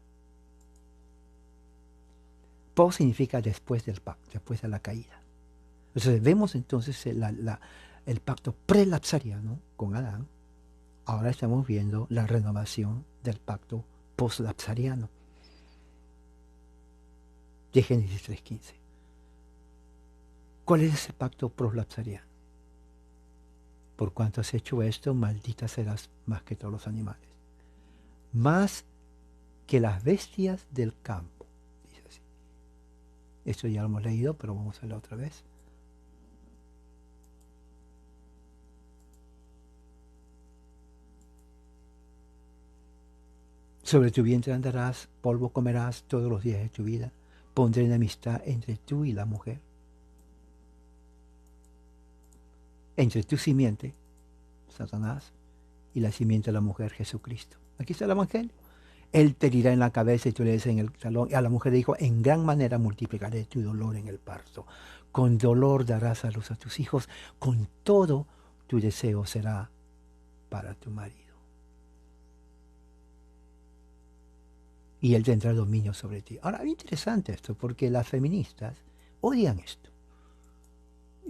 [SPEAKER 1] Post significa después del pacto, después de la caída. Entonces vemos entonces el pacto prelapsariano con Adán. Ahora estamos viendo la renovación del pacto post-lapsariano de Génesis 3:15. ¿Cuál es ese pacto post-lapsariano? Por cuanto has hecho esto, maldita serás más que todos los animales, más que las bestias del campo. Dice así. Esto ya lo hemos leído, pero vamos a leerlo otra vez. Sobre tu vientre andarás, polvo comerás todos los días de tu vida. Pondré enemistad entre tú y la mujer, entre tu simiente, Satanás, y la simiente de la mujer, Jesucristo. Aquí está el Evangelio. Él te herirá en la cabeza y tú le dices en el talón. Y a la mujer le dijo, en gran manera multiplicaré tu dolor en el parto. Con dolor darás a luz a tus hijos. Con todo tu deseo será para tu marido. Y él tendrá dominio sobre ti. Ahora, es interesante esto, porque las feministas odian esto.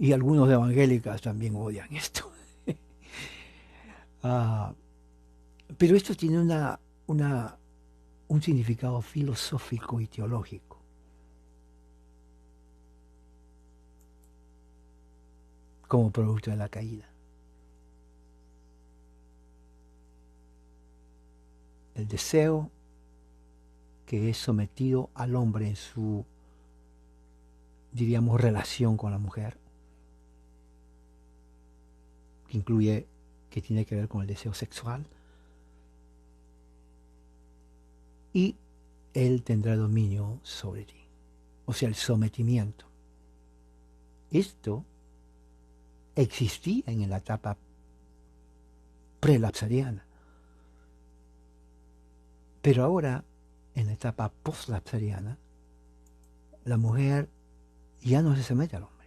[SPEAKER 1] Y algunos evangélicas también odian esto. Pero esto tiene un significado filosófico y teológico. Como producto de la caída. El deseo que es sometido al hombre en su, diríamos, relación con la mujer, que incluye, que tiene que ver con el deseo sexual, y él tendrá dominio sobre ti. O sea, el sometimiento. Esto existía en la etapa prelapsariana. Pero ahora, en la etapa postlapsariana, la mujer ya no se somete al hombre.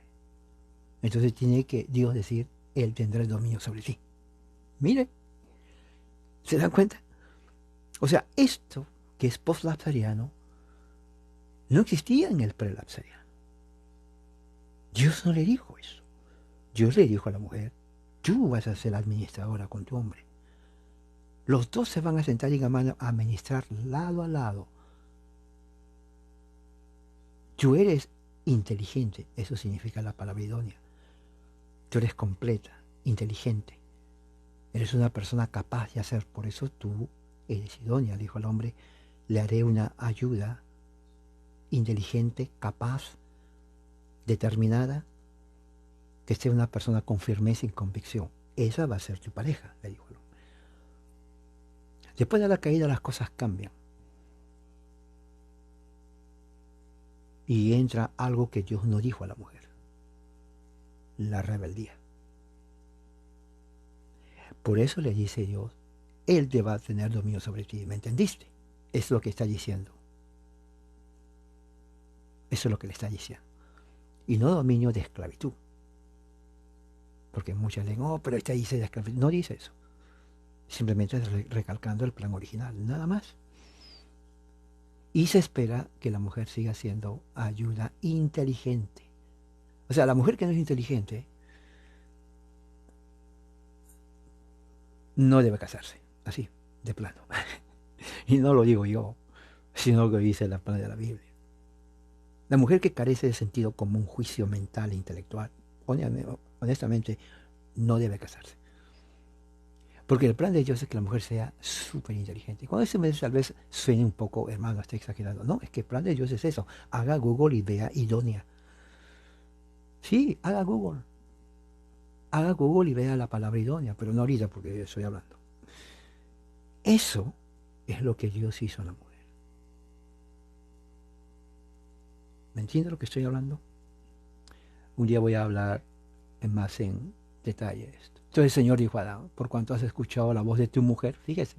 [SPEAKER 1] Entonces tiene que Dios decir, Él tendrá el dominio sobre ti. Mire, ¿se dan cuenta? O sea, esto que es postlapsariano no existía en el prelapsariano. Dios no le dijo eso. Dios le dijo a la mujer, tú vas a ser la administradora con tu hombre. Los dos se van a sentar y van a administrar lado a lado. Tú eres inteligente, eso significa la palabra idónea. Tú eres completa, inteligente. Eres una persona capaz de hacer, por eso tú eres idónea, dijo el hombre. Le haré una ayuda inteligente, capaz, determinada, que sea una persona con firmeza y convicción. Esa va a ser tu pareja, le dijo el hombre. Después de la caída las cosas cambian. Y entra algo que Dios no dijo a la mujer. La rebeldía. Por eso le dice Dios, Él te va a tener dominio sobre ti. ¿Me entendiste? Es lo que está diciendo. Eso es lo que le está diciendo. Y no dominio de esclavitud. Porque muchas leen, oh, pero esta dice de esclavitud. No dice eso. Simplemente recalcando el plan original, nada más. Y se espera que la mujer siga siendo ayuda inteligente. O sea, la mujer que no es inteligente no debe casarse, así, de plano. Y no lo digo yo, sino que dice la palabra de la Biblia. La mujer que carece de sentido común, juicio mental e intelectual, honestamente, no debe casarse. Porque el plan de Dios es que la mujer sea súper inteligente. Cuando eso tal vez suene un poco, hermano, estoy exagerando. No, es que el plan de Dios es eso. Haga Google y vea idónea. Sí, haga Google. Haga Google y vea la palabra idónea, pero no ahorita porque estoy hablando. Eso es lo que Dios hizo a la mujer. ¿Me entiende lo que estoy hablando? Un día voy a hablar más en detalle de esto. Entonces el Señor dijo a Adán, por cuanto has escuchado la voz de tu mujer, fíjese.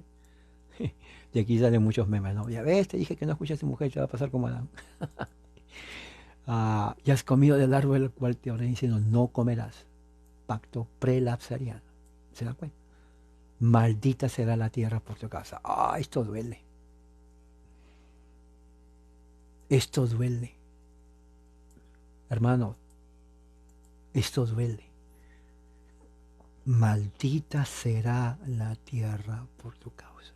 [SPEAKER 1] De aquí salen muchos memes, ¿no? Ya ves, te dije que no escuchas a tu mujer, te va a pasar como Adán. Ya has comido del árbol del cual te habré diciendo, no comerás. Pacto prelapsariano. ¿Se da cuenta? Maldita será la tierra por tu casa. Esto duele. Esto duele. Hermano, esto duele. Maldita será la tierra por tu causa.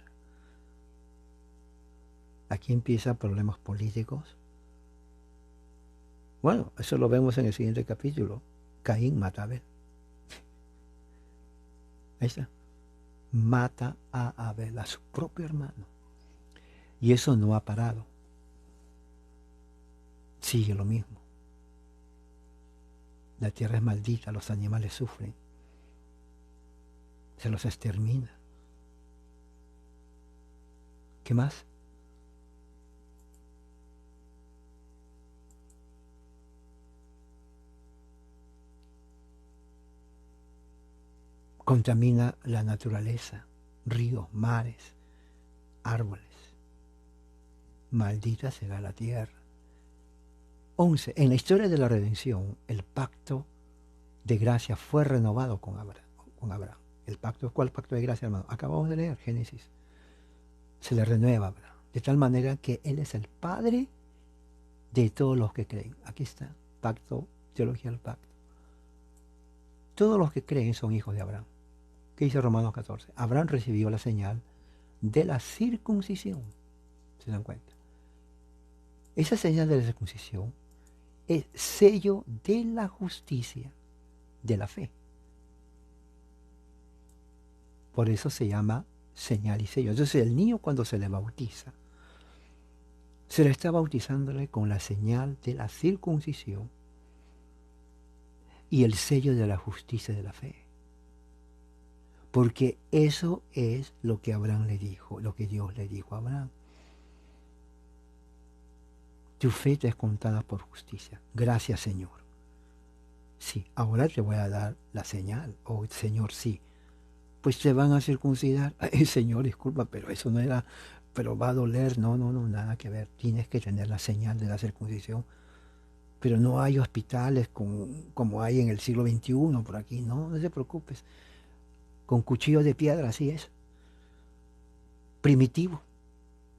[SPEAKER 1] Aquí empiezan problemas políticos. Bueno, eso lo vemos en el siguiente capítulo. Caín mata a Abel. Ahí está. Mata a Abel, a su propio hermano. Y eso no ha parado. Sigue lo mismo. La tierra es maldita, los animales sufren. Se los extermina. ¿Qué más? Contamina la naturaleza, ríos, mares, árboles. Maldita será la tierra. 11. En la historia de la redención, el pacto de gracia fue renovado con Abraham. El pacto, ¿cuál pacto de gracia, hermano? Acabamos de leer Génesis. Se le renueva a Abraham, de tal manera que Él es el Padre de todos los que creen. Aquí está, pacto, teología del pacto. Todos los que creen son hijos de Abraham. ¿Qué dice Romanos 14? Abraham recibió la señal de la circuncisión. ¿Se dan cuenta? Esa señal de la circuncisión es sello de la justicia, de la fe. Por eso se llama señal y sello. Entonces el niño cuando se le bautiza, se le está bautizándole con la señal de la circuncisión y el sello de la justicia de la fe. Porque eso es lo que Abraham le dijo, lo que Dios le dijo a Abraham. Tu fe te es contada por justicia. Gracias, Señor. Sí, ahora te voy a dar la señal. Oh, Señor, sí. Pues te van a circuncidar. Ay, Señor, disculpa, pero eso no era, pero va a doler. No, nada que ver. Tienes que tener la señal de la circuncisión. Pero no hay hospitales como hay en el siglo XXI por aquí. No te preocupes. Con cuchillo de piedra, así es. Primitivo.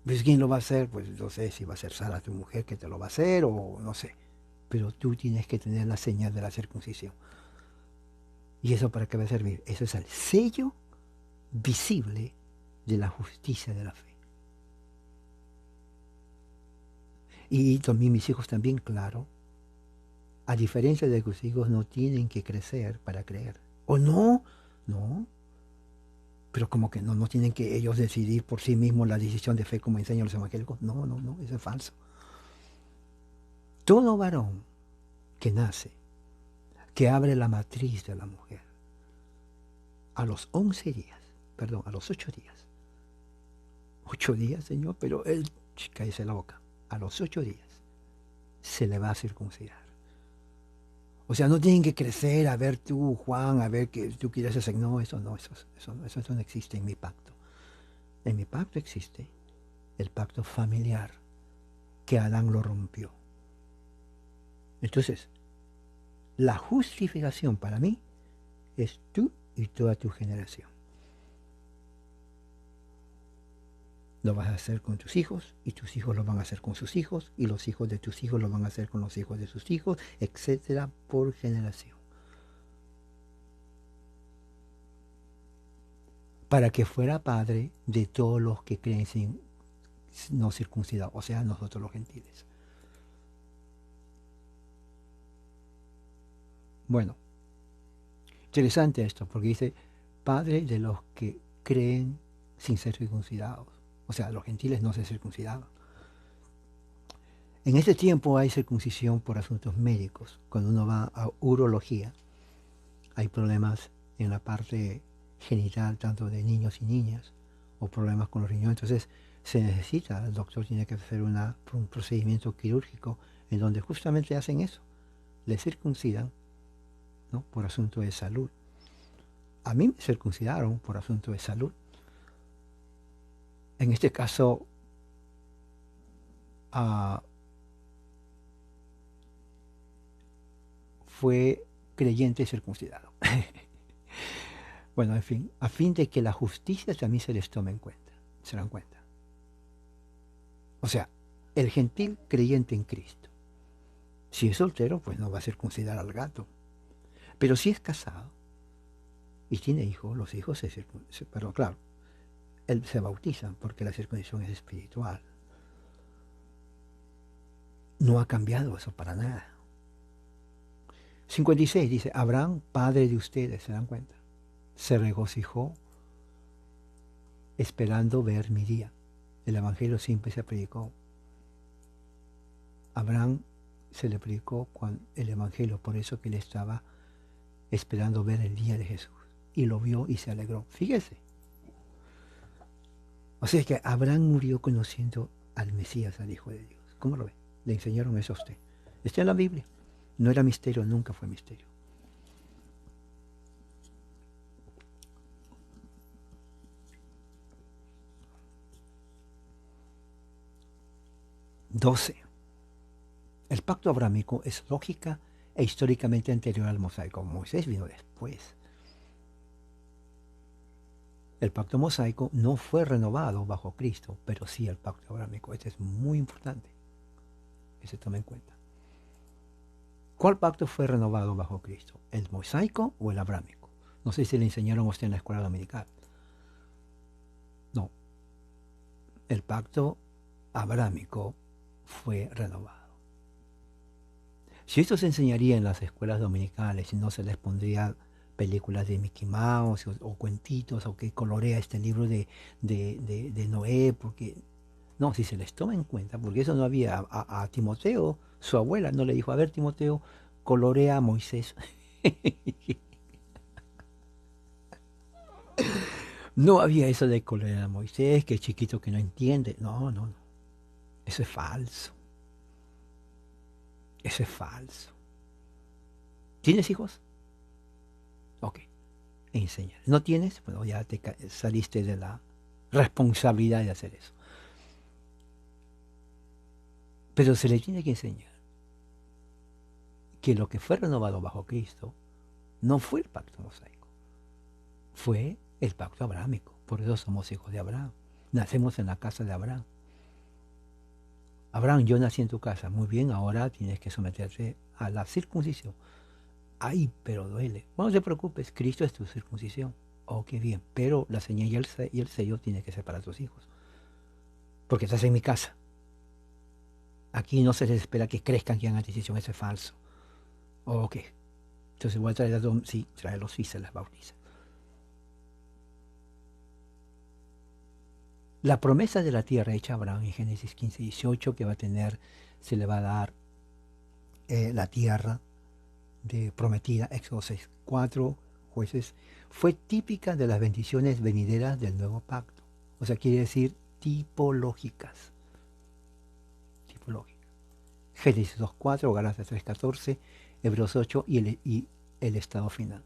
[SPEAKER 1] Pues ¿quién lo va a hacer? Pues no sé si va a ser Sara, tu mujer, que te lo va a hacer o no sé. Pero tú tienes que tener la señal de la circuncisión. ¿Y eso para qué va a servir? Eso es el sello visible de la justicia de la fe. Y también mis hijos también, claro, a diferencia de que sus hijos no tienen que crecer para creer. ¿O no? No. Pero como que no tienen que ellos decidir por sí mismos la decisión de fe como enseñan los evangélicos. No, eso es falso. Todo varón que nace, que abre la matriz de la mujer, a los 11 días, perdón, a los 8 días. 8 días, Señor, pero él, cállese la boca, a los 8 días se le va a circuncidar. O sea, no tienen que crecer a ver tú, Juan, a ver que tú quieres hacer. No, eso no existe en mi pacto. En mi pacto existe el pacto familiar, que Adán lo rompió. Entonces, la justificación para mí es tú y toda tu generación. Lo vas a hacer con tus hijos, y tus hijos lo van a hacer con sus hijos, y los hijos de tus hijos lo van a hacer con los hijos de sus hijos, etcétera, por generación. Para que fuera padre de todos los que creen sin no circuncidados, o sea, nosotros los gentiles. Bueno, interesante esto, porque dice, padre de los que creen sin ser circuncidados. O sea, los gentiles no se circuncidaban. En este tiempo hay circuncisión por asuntos médicos. Cuando uno va a urología, hay problemas en la parte genital, tanto de niños y niñas, o problemas con los riñones. Entonces, se necesita, el doctor tiene que hacer un procedimiento quirúrgico en donde justamente hacen eso. Le circuncidan, ¿no?, por asunto de salud. A mí me circuncidaron por asunto de salud. En este caso, fue creyente circuncidado. Bueno, en fin, a fin de que la justicia también se les tome en cuenta, se dan cuenta. O sea, el gentil creyente en Cristo, si es soltero, pues no va a circuncidar al gato. Pero si es casado y tiene hijos, los hijos se circuncidan. Pero claro, él se bautizan porque la circuncisión es espiritual. No ha cambiado eso para nada. 56 dice, Abraham, padre de ustedes, ¿se dan cuenta? Se regocijó esperando ver mi día. El evangelio siempre se predicó. Abraham se le predicó el evangelio, por eso que él estaba esperando ver el día de Jesús. Y lo vio y se alegró. Fíjese. O sea que Abraham murió conociendo al Mesías, al Hijo de Dios. ¿Cómo lo ve? Le enseñaron eso a usted. Está en la Biblia. No era misterio, nunca fue misterio. El pacto abrámico es lógica e históricamente anterior al mosaico. Moisés vino después. El pacto mosaico no fue renovado bajo Cristo, pero sí el pacto abrámico. Este es muy importante que se tome en cuenta. ¿Cuál pacto fue renovado bajo Cristo? ¿El mosaico o el abrámico? No sé si le enseñaron a usted en la escuela dominical. No. El pacto abrámico fue renovado. Si esto se enseñaría en las escuelas dominicales y no se les pondría películas de Mickey Mouse o cuentitos o que colorea este libro de Noé, porque no, si se les toma en cuenta, porque eso no había a Timoteo, su abuela no le dijo, a ver Timoteo, colorea a Moisés. No había eso de colorear a Moisés, que chiquito que no entiende. No, no, no. Eso es falso. Eso es falso. ¿Tienes hijos? Ok. Enseñar. ¿No tienes? Bueno, ya te saliste de la responsabilidad de hacer eso. Pero se le tiene que enseñar que lo que fue renovado bajo Cristo no fue el pacto mosaico, fue el pacto abrámico. Por eso somos hijos de Abraham. Nacemos en la casa de Abraham. Abraham, yo nací en tu casa. Muy bien, ahora tienes que someterte a la circuncisión. Ay, pero duele. Bueno, no te preocupes, Cristo es tu circuncisión. Oh, qué bien. Pero la señal y el sello tiene que ser para tus hijos. Porque estás en mi casa. Aquí no se les espera que crezcan, que hagan decisión. Eso es falso. Oh, ok. Entonces voy a traer a dos. Sí, tráelos y se las bautiza. La promesa de la tierra hecha a Abraham en Génesis 15:18, que va a tener, se le va a dar la tierra de prometida, Éxodo 6:4, Jueces, fue típica de las bendiciones venideras del nuevo pacto. O sea, quiere decir tipológicas. Tipológicas. Génesis 2:4, Gálatas 3:14, Hebreos 8 y el estado final.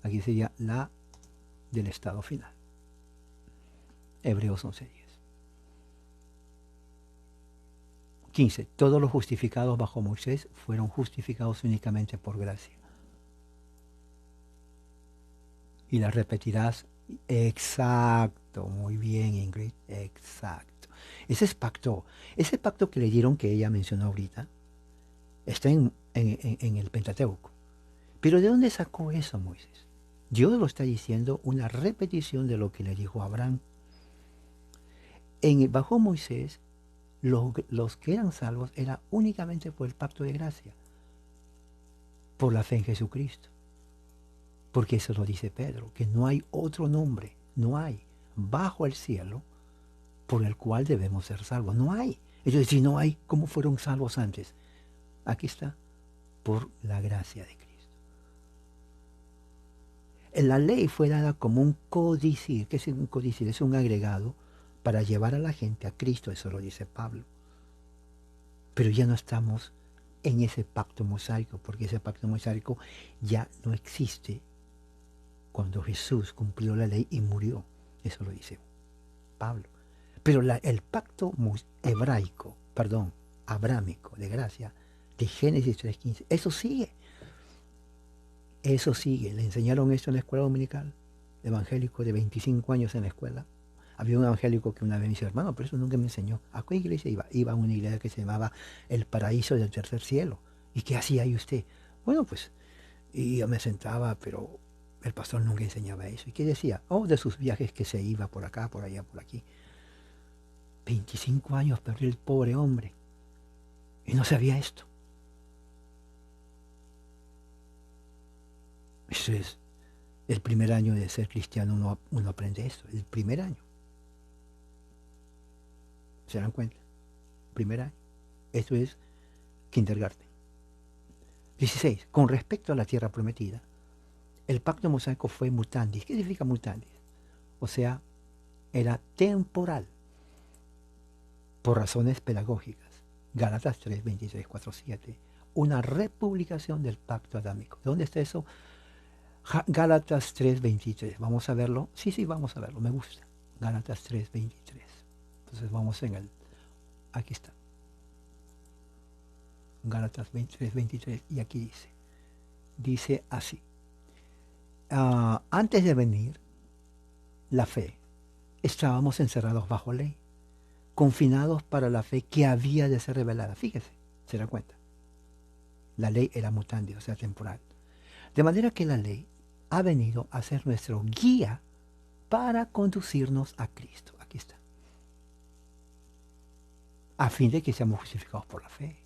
[SPEAKER 1] Aquí sería la del estado final. Hebreos 11:10. 15. Todos los justificados bajo Moisés fueron justificados únicamente por gracia. Y la repetirás. Exacto, muy bien, Ingrid, exacto. Ese es pacto. Ese pacto que le dieron, que ella mencionó ahorita, está en el Pentateuco. Pero ¿de dónde sacó eso Moisés? Dios lo está diciendo, una repetición de lo que le dijo a Abraham. Bajo Moisés, los que eran salvos era únicamente por el pacto de gracia, por la fe en Jesucristo. Porque eso lo dice Pedro, que no hay otro nombre, no hay, bajo el cielo, por el cual debemos ser salvos. No hay. Entonces, si no hay, ¿cómo fueron salvos antes? Aquí está, por la gracia de Cristo. La ley fue dada como un codicil. ¿Qué es un codicil? Es un agregado para llevar a la gente a Cristo, eso lo dice Pablo. Pero ya no estamos en ese pacto mosaico, porque ese pacto mosaico ya no existe cuando Jesús cumplió la ley y murió. Eso lo dice Pablo. Pero el pacto abrámico de gracia, de Génesis 3:15, eso sigue. Eso sigue. Le enseñaron esto en la escuela dominical, evangélico de 25 años en la escuela. Había un evangélico que una vez me dice, hermano, pero eso nunca me enseñó. ¿A qué iglesia iba? Iba a una iglesia que se llamaba El Paraíso del Tercer Cielo. ¿Y qué hacía ahí usted? Bueno, pues, y yo me sentaba, pero el pastor nunca enseñaba eso. ¿Y qué decía? Oh, de sus viajes que se iba por acá, por allá, por aquí. 25 años perdió el pobre hombre. Y no sabía esto. Eso es el primer año de ser cristiano, uno aprende esto, el primer año. ¿Se dan cuenta? Primer año. Esto es kindergarten. 16. Con respecto a la tierra prometida, el pacto mosaico fue mutandis. ¿Qué significa mutandis? O sea, era temporal, por razones pedagógicas. Gálatas 3, 23, 4, 7. Una republicación del pacto adámico. ¿Dónde está eso? Gálatas 3, 23. ¿Vamos a verlo? Sí, vamos a verlo. Me gusta. Gálatas 3, 23. Entonces vamos en el... Aquí está. Gálatas 23, 23. Y aquí dice así. Antes de venir la fe, estábamos encerrados bajo ley, confinados para la fe que había de ser revelada. Fíjese, se da cuenta. La ley era mutandi, o sea, temporal. De manera que la ley ha venido a ser nuestro guía para conducirnos a Cristo. Aquí está. A fin de que seamos justificados por la fe.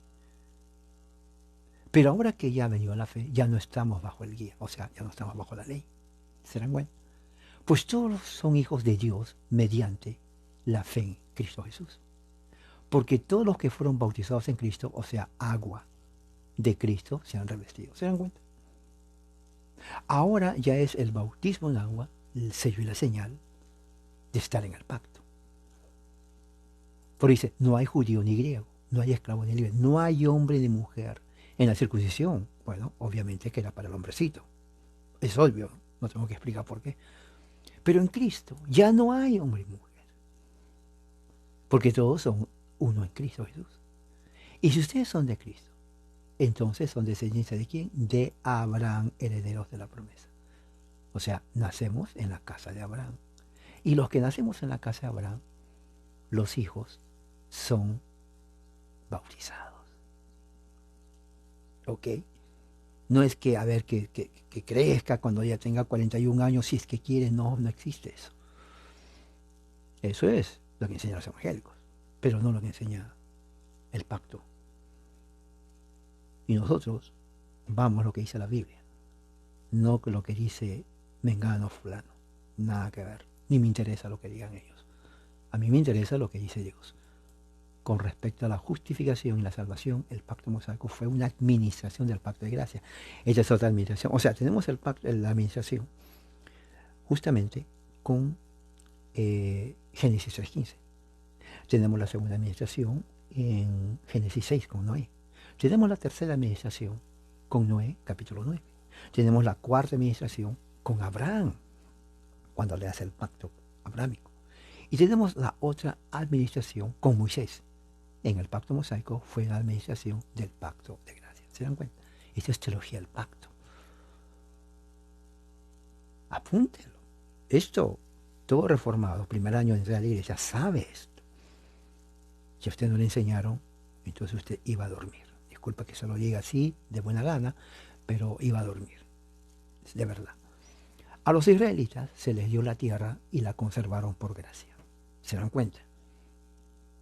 [SPEAKER 1] Pero ahora que ya ha venido la fe, ya no estamos bajo el guía, o sea, ya no estamos bajo la ley. ¿Se dan cuenta? Pues todos son hijos de Dios mediante la fe en Cristo Jesús. Porque todos los que fueron bautizados en Cristo, o sea, agua de Cristo, se han revestido. ¿Se dan cuenta? Ahora ya es el bautismo en agua, el sello y la señal de estar en el pacto. Por dice, no hay judío ni griego, no hay esclavo ni libre, no hay hombre ni mujer. En la circuncisión, bueno, obviamente que era para el hombrecito. Es obvio, no tengo que explicar por qué. Pero en Cristo ya no hay hombre y mujer. Porque todos son uno en Cristo Jesús. Y si ustedes son de Cristo, entonces son descendientes de quién? De Abraham, herederos de la promesa. O sea, nacemos en la casa de Abraham. Y los que nacemos en la casa de Abraham, los hijos, son bautizados. ¿Ok? No es que, a ver, que crezca cuando ella tenga 41 años, si es que quiere, no existe eso. Eso es lo que enseñan los evangélicos, pero no lo que enseña el pacto. Y nosotros vamos lo que dice la Biblia, no lo que dice mengano fulano. Nada que ver. Ni me interesa lo que digan ellos. A mí me interesa lo que dice Dios. Con respecto a la justificación y la salvación, el pacto mosaico fue una administración del pacto de gracia. Esta es otra administración. O sea, tenemos el pacto, la administración justamente con Génesis 3.15. Tenemos la segunda administración en Génesis 6 con Noé. Tenemos la tercera administración con Noé, capítulo 9. Tenemos la cuarta administración con Abraham, cuando le hace el pacto abrámico. Y tenemos la otra administración con Moisés, en el pacto mosaico fue la administración del pacto de gracia. ¿Se dan cuenta? Esta es teología del pacto. Apúntelo. Esto, todo reformado, primer año de la iglesia, sabe esto. Si a usted no le enseñaron, entonces usted iba a dormir. Disculpa que se lo diga así, de buena gana, pero iba a dormir. De verdad. A los israelitas se les dio la tierra y la conservaron por gracia. ¿Se dan cuenta?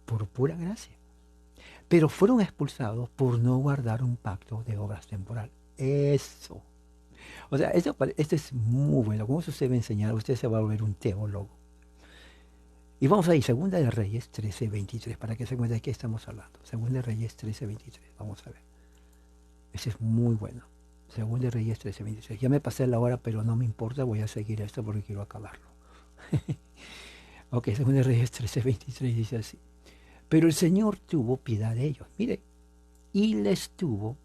[SPEAKER 1] Por pura gracia. Pero fueron expulsados por no guardar un pacto de obras temporal. Eso. O sea, esto es muy bueno. Como eso se va a enseñar, usted se va a volver un teólogo. Y vamos ahí, Segunda de Reyes 13:23, para que se cuente de qué estamos hablando. Segunda de Reyes 13:23, vamos a ver. Ese es muy bueno. Segunda de Reyes 13:23. Ya me pasé la hora, pero no me importa, voy a seguir esto porque quiero acabarlo. Ok, Segunda de Reyes 13:23 dice así. Pero el Señor tuvo piedad de ellos, mire, y les tuvo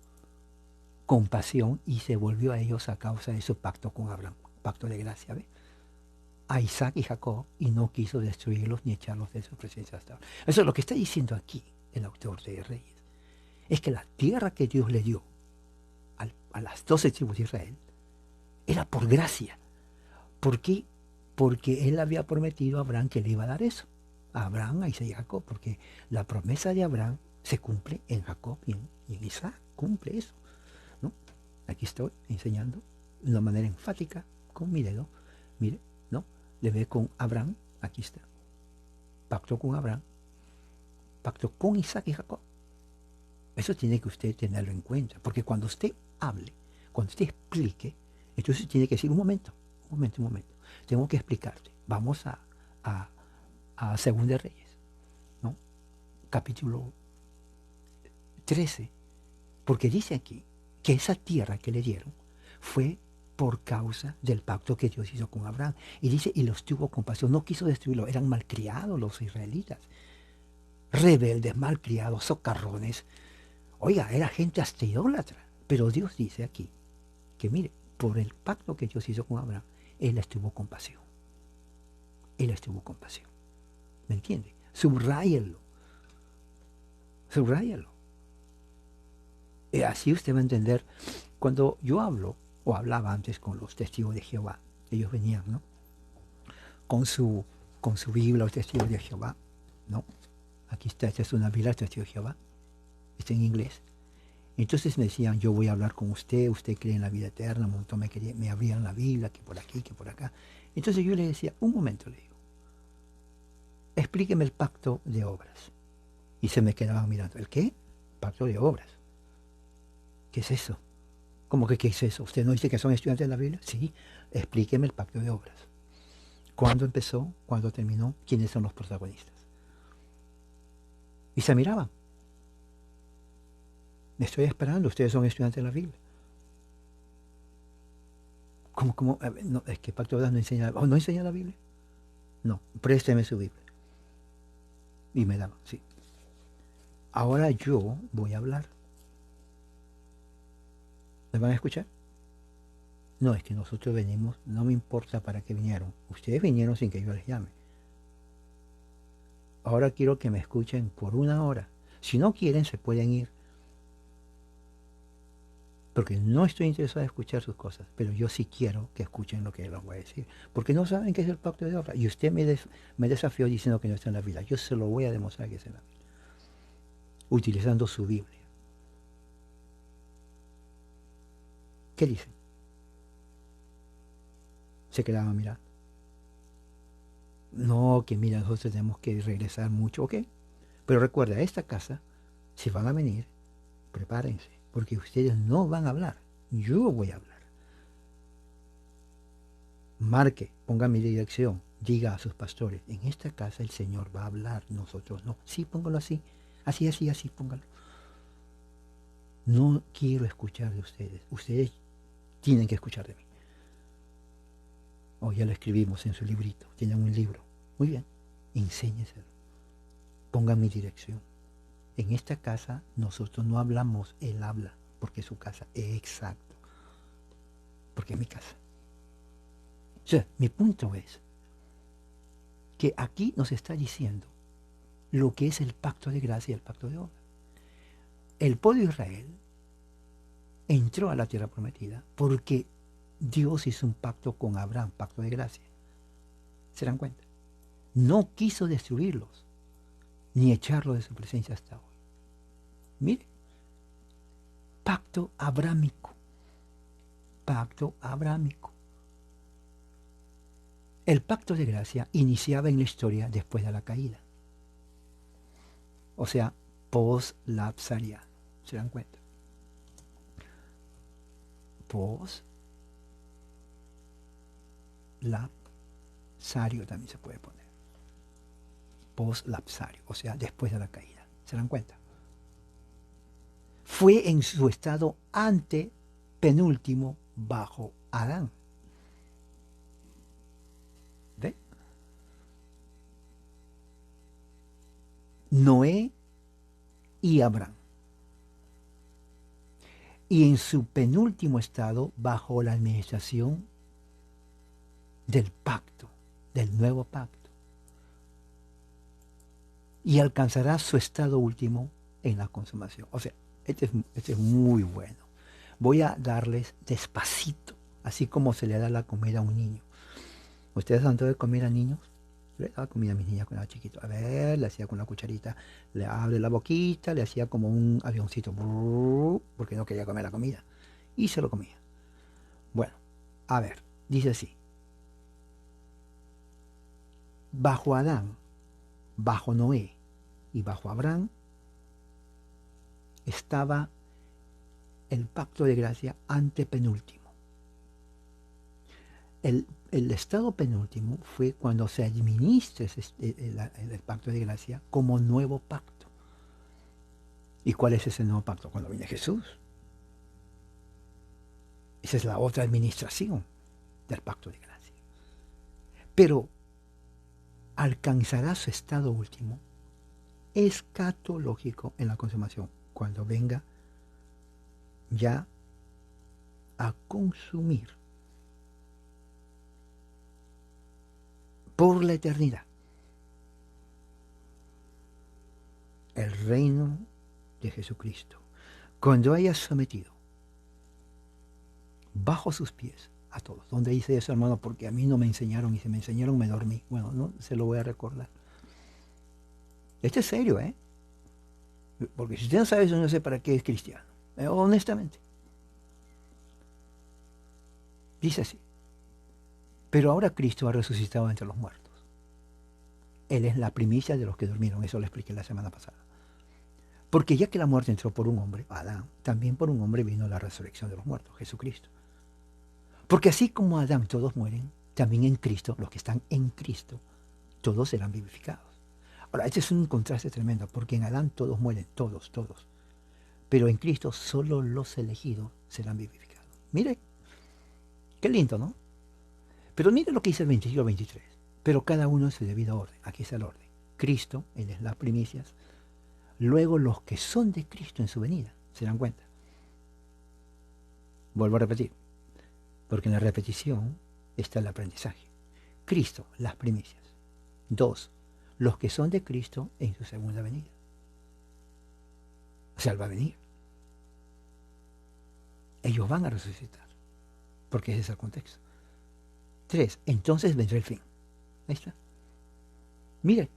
[SPEAKER 1] compasión y se volvió a ellos a causa de su pacto con Abraham, pacto de gracia, ¿ve? A Isaac y Jacob, y no quiso destruirlos ni echarlos de su presencia hasta ahora. Eso es lo que está diciendo aquí el autor de Reyes. Es que la tierra que Dios le dio a las 12 tribus de Israel era por gracia. ¿Por qué? Porque él había prometido a Abraham que le iba a dar eso. A Abraham, a Isaac y a Jacob, porque la promesa de Abraham se cumple en Jacob y en Isaac. Cumple eso, ¿no? Aquí estoy enseñando de una manera enfática con mi dedo. Mire, ¿no? Le ve con Abraham, aquí está. Pacto con Abraham, pacto con Isaac y Jacob. Eso tiene que usted tenerlo en cuenta, porque cuando usted hable, cuando usted explique, entonces tiene que decir, un momento. Tengo que explicarte. Vamos a Segunda de Reyes, ¿no? Capítulo 13, porque dice aquí que esa tierra que le dieron fue por causa del pacto que Dios hizo con Abraham. Y dice, y los tuvo compasión, no quiso destruirlo, eran malcriados los israelitas, rebeldes, malcriados, socarrones. Oiga, era gente hasta idólatra. Pero Dios dice aquí que mire, por el pacto que Dios hizo con Abraham, Él les tuvo compasión. Él les tuvo compasión. ¿Me entiende? Subráyelo. Subráyelo. Así usted va a entender. Cuando yo hablo, o hablaba antes con los testigos de Jehová, ellos venían, ¿no? Con su Biblia, los testigos de Jehová, ¿no? Aquí está, esta es una Biblia, testigo de Jehová. Está en inglés. Entonces me decían, yo voy a hablar con usted cree en la vida eterna, un montón me abrían la Biblia, que por aquí, que por acá. Entonces yo le decía, un momento, le digo, explíqueme el pacto de obras. Y se me quedaban mirando, ¿el qué? Pacto de obras. ¿Qué es eso? ¿Cómo que qué es eso? ¿Usted no dice que son estudiantes de la Biblia? Sí, explíqueme el pacto de obras. ¿Cuándo empezó? ¿Cuándo terminó? ¿Quiénes son los protagonistas? Y se miraban. Me estoy esperando, ustedes son estudiantes de la Biblia. ¿Cómo? No, es que pacto de obras no enseña, ¿no enseña la Biblia? No, présteme su Biblia. Y me daban, sí. Ahora yo voy a hablar. ¿Me van a escuchar? No, es que nosotros venimos, no me importa para qué vinieron. Ustedes vinieron sin que yo les llame. Ahora quiero que me escuchen por una hora. Si no quieren, se pueden ir. Porque no estoy interesado en escuchar sus cosas, pero yo sí quiero que escuchen lo que les voy a decir. Porque no saben qué es el pacto de obra. Y usted me desafió diciendo que no está en la Biblia. Yo se lo voy a demostrar que está en la Biblia. Utilizando su Biblia. ¿Qué dicen? Se quedaban mirando. No, que mira, nosotros tenemos que regresar mucho, ok. Pero recuerda, a esta casa, si van a venir, prepárense, porque ustedes no van a hablar. Yo voy a hablar. Marque, ponga mi dirección, diga a sus pastores, en esta casa el Señor va a hablar, nosotros no. Sí, póngalo así, así, póngalo. No quiero escuchar de ustedes. Ustedes tienen que escuchar de mí. Oh, ya lo escribimos en su librito. Tienen un libro. Muy bien. Enséñeselo. Pongan mi dirección. En esta casa nosotros no hablamos, Él habla, porque es su casa. Exacto. Porque es mi casa. O sea, mi punto es que aquí nos está diciendo lo que es el pacto de gracia y el pacto de obra. El pueblo de Israel entró a la tierra prometida porque Dios hizo un pacto con Abraham, pacto de gracia. ¿Se dan cuenta? No quiso destruirlos, ni echarlos de su presencia hasta hoy. Mire, pacto abrámico, pacto abrámico. El pacto de gracia iniciaba en la historia después de la caída. O sea, post-lapsariano. ¿Se dan cuenta? Post-lapsario también se puede poner. Post-lapsario, o sea, después de la caída. ¿Se dan cuenta? Fue en su estado antepenúltimo bajo Adán. ¿Ve? Noé y Abraham. Y en su penúltimo estado bajo la administración del pacto, del nuevo pacto. Y alcanzará su estado último en la consumación. O sea, este es muy bueno. Voy a darles despacito, así como se le da la comida a un niño. ¿Ustedes han dado de comer a niños? Le daba comida a mis niñas cuando era chiquito. A ver, le hacía con la cucharita, le abre la boquita, le hacía como un avioncito, porque no quería comer la comida. Y se lo comía. Bueno, a ver, dice así. Bajo Adán, bajo Noé y bajo Abraham estaba el pacto de gracia antepenúltimo. El estado penúltimo fue cuando se administra el pacto de gracia como nuevo pacto. ¿Y cuál es ese nuevo pacto? Cuando viene Jesús. Esa es la otra administración del pacto de gracia. Pero alcanzará su estado último escatológico en la consumación, cuando venga ya a consumir por la eternidad el reino de Jesucristo, cuando haya sometido bajo sus pies a todos. ¿Dónde dice eso, hermano? Porque a mí no me enseñaron, y si me enseñaron me dormí. Bueno, no se lo voy a recordar. Esto es serio, ¿eh? Porque si usted no sabe eso, no sé para qué es cristiano. Honestamente. Dice así. Pero ahora Cristo ha resucitado entre los muertos. Él es la primicia de los que durmieron. Eso lo expliqué la semana pasada. Porque ya que la muerte entró por un hombre, Adán, también por un hombre vino la resurrección de los muertos, Jesucristo. Porque así como Adán todos mueren, también en Cristo, los que están en Cristo, todos serán vivificados. Ahora, este es un contraste tremendo, porque en Adán todos mueren, todos. Pero en Cristo solo los elegidos serán vivificados. Mire, qué lindo, ¿no? Pero mire lo que dice el 22 23. Pero cada uno en su debido orden. Aquí está el orden. Cristo, Él es las primicias. Luego los que son de Cristo en su venida. ¿Se dan cuenta? Vuelvo a repetir. Porque en la repetición está el aprendizaje. Cristo, las primicias. 2. Los que son de Cristo en su segunda venida. O sea, Él va a venir. Ellos van a resucitar. Porque ese es el contexto. 3. Entonces vendrá el fin. Ahí está. Mire.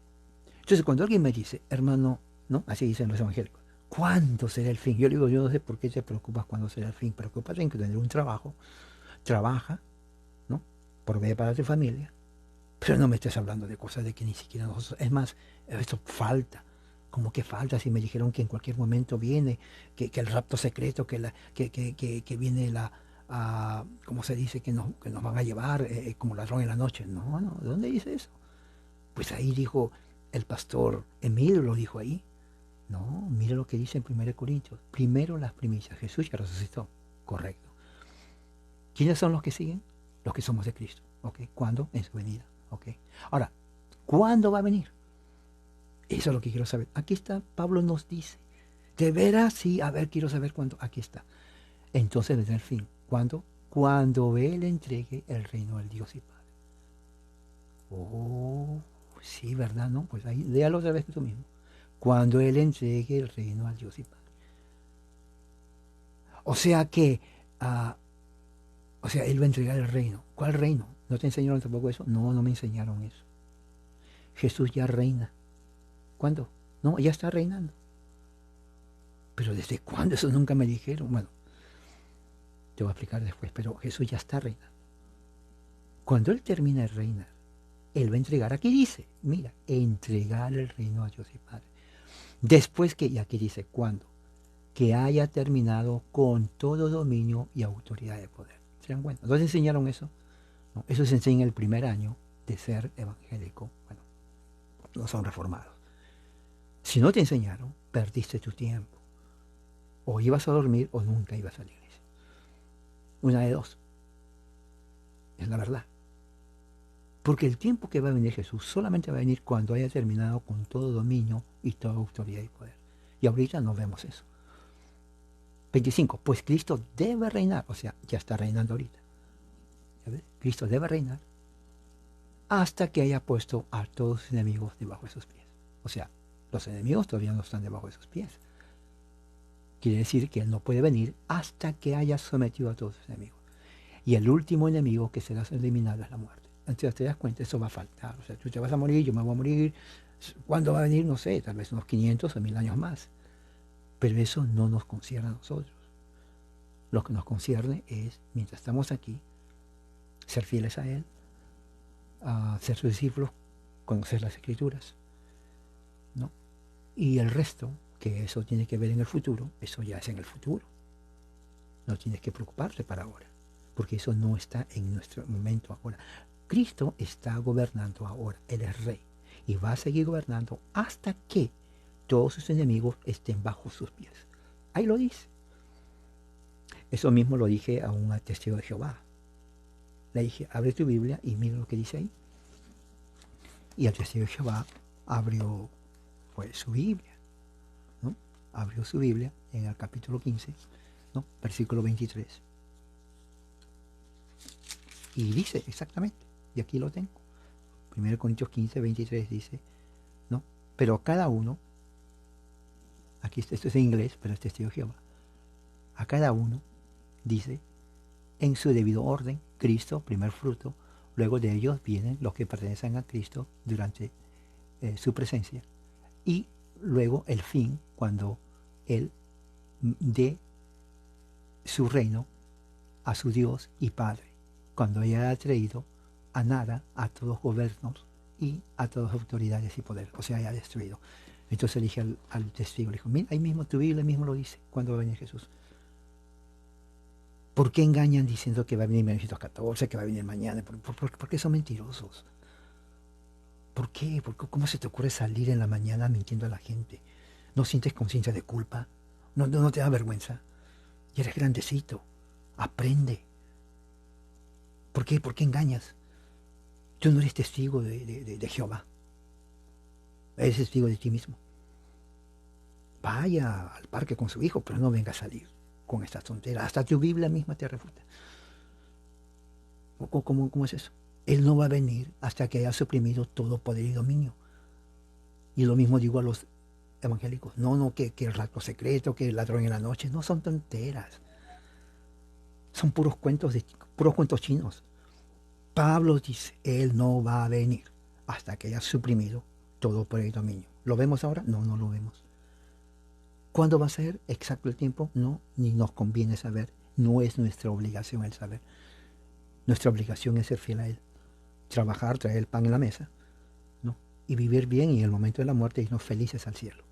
[SPEAKER 1] Entonces cuando alguien me dice, hermano, ¿no? Así dicen los evangélicos, ¿cuándo será el fin? Yo le digo, yo no sé por qué te preocupas cuándo será el fin. Preocúpate en que tener un trabajo. Trabaja, ¿no? Provee para tu familia. Pero no me estés hablando de cosas de que ni siquiera nosotros... Es más, esto falta. ¿Cómo que falta? Si me dijeron que en cualquier momento viene, que el rapto secreto, que viene ¿cómo se dice? Que nos van a llevar como ladrón en la noche. No, ¿dónde dice eso? Pues ahí dijo el pastor Emilio, lo dijo ahí. No, mire lo que dice en 1 Corintios. Primero las primicias. Jesús ya resucitó. Correcto. ¿Quiénes son los que siguen? Los que somos de Cristo. ¿Ok? ¿Cuándo? En su venida. ¿Ok? Ahora, ¿cuándo va a venir? Eso es lo que quiero saber. Aquí está, Pablo nos dice. ¿De veras? Sí, a ver, quiero saber cuándo. Aquí está. Entonces vendrá el fin. ¿Cuándo? Cuando Él entregue el reino al Dios y Padre. Oh, pues sí, ¿verdad? No, pues ahí, léalo otra vez tú mismo. Cuando Él entregue el reino a Dios y Padre. O sea que, ah, o sea, Él va a entregar el reino. ¿Cuál reino? ¿No te enseñaron tampoco eso? No, no me enseñaron eso. Jesús ya reina. ¿Cuándo? No, ya está reinando. Pero ¿desde cuándo? Eso nunca me dijeron. Bueno, te voy a explicar después, pero Jesús ya está reinando. Cuando Él termina de reinar, Él va a entregar, aquí dice, mira, entregar el reino a Dios y Padre. Después que, y aquí dice, ¿cuándo? Que haya terminado con todo dominio y autoridad de poder. ¿Se dan cuenta? ¿No te enseñaron eso? No, eso se enseña el primer año de ser evangélico. Bueno, no son reformados. Si no te enseñaron, perdiste tu tiempo. O ibas a dormir o nunca ibas a la iglesia. Una de dos. Es la verdad. Porque el tiempo que va a venir Jesús solamente va a venir cuando haya terminado con todo dominio y toda autoridad y poder. Y ahorita no vemos eso. 25. Pues Cristo debe reinar. O sea, ya está reinando ahorita. ¿Ya ves? Cristo debe reinar hasta que haya puesto a todos sus enemigos debajo de sus pies. O sea, los enemigos todavía no están debajo de sus pies. Quiere decir que Él no puede venir hasta que haya sometido a todos sus enemigos. Y el último enemigo que será eliminado es la muerte. Entonces te das cuenta, eso va a faltar. O sea, tú te vas a morir, yo me voy a morir. ¿Cuándo va a venir? No sé, tal vez unos 500 o 1000 años más. Pero eso no nos concierne a nosotros. Lo que nos concierne es, mientras estamos aquí, ser fieles a Él, a ser sus discípulos, conocer las Escrituras, ¿no? Y el resto, que eso tiene que ver en el futuro, eso ya es en el futuro. No tienes que preocuparte para ahora, porque eso no está en nuestro momento ahora. Cristo está gobernando ahora, Él es rey, y va a seguir gobernando hasta que todos sus enemigos estén bajo sus pies. Ahí lo dice. Eso mismo lo dije a un testigo de Jehová. Le dije, abre tu Biblia y mira lo que dice ahí. Y el testigo de Jehová abrió pues su Biblia, ¿no? Abrió su Biblia en el capítulo 15, ¿no? Versículo 23. Y dice exactamente, y aquí lo tengo. 1 Corintios 15, 23 dice, ¿no? Pero cada uno, aquí esto es en inglés, pero es testigo de Jehová, a cada uno dice, en su debido orden, Cristo, primer fruto, luego de ellos vienen los que pertenecen a Cristo durante su presencia, y luego el fin, cuando Él dé su reino a su Dios y Padre, cuando haya traído a nada a todos gobiernos y a todas autoridades y poder, o sea, haya destruido. Entonces le dije al testigo, le dijo, mira, ahí mismo tu Biblia mismo lo dice, cuando va a venir Jesús. ¿Por qué engañan diciendo que va a venir en 1914, que va a venir mañana? ¿Por qué son mentirosos? ¿Por qué? ¿Cómo se te ocurre salir en la mañana mintiendo a la gente? ¿No sientes conciencia de culpa? ¿No te da vergüenza? Ya eres grandecito. Aprende. ¿Por qué? ¿Por qué engañas? Tú no eres testigo de Jehová. Eres testigo de ti mismo. Vaya al parque con su hijo, pero no venga a salir con estas tonteras. Hasta tu Biblia misma te refuta. ¿Cómo es eso? Él no va a venir hasta que haya suprimido todo poder y dominio. Y lo mismo digo a los evangélicos. No, que el rato secreto, que el ladrón en la noche. No son tonteras. Son puros cuentos chinos. Pablo dice, Él no va a venir hasta que haya suprimido todo poder y dominio. ¿Lo vemos ahora? No lo vemos. ¿Cuándo va a ser exacto el tiempo? No, ni nos conviene saber. No es nuestra obligación el saber. Nuestra obligación es ser fiel a Él. Trabajar, traer el pan en la mesa, ¿no? Y vivir bien y en el momento de la muerte irnos felices al cielo.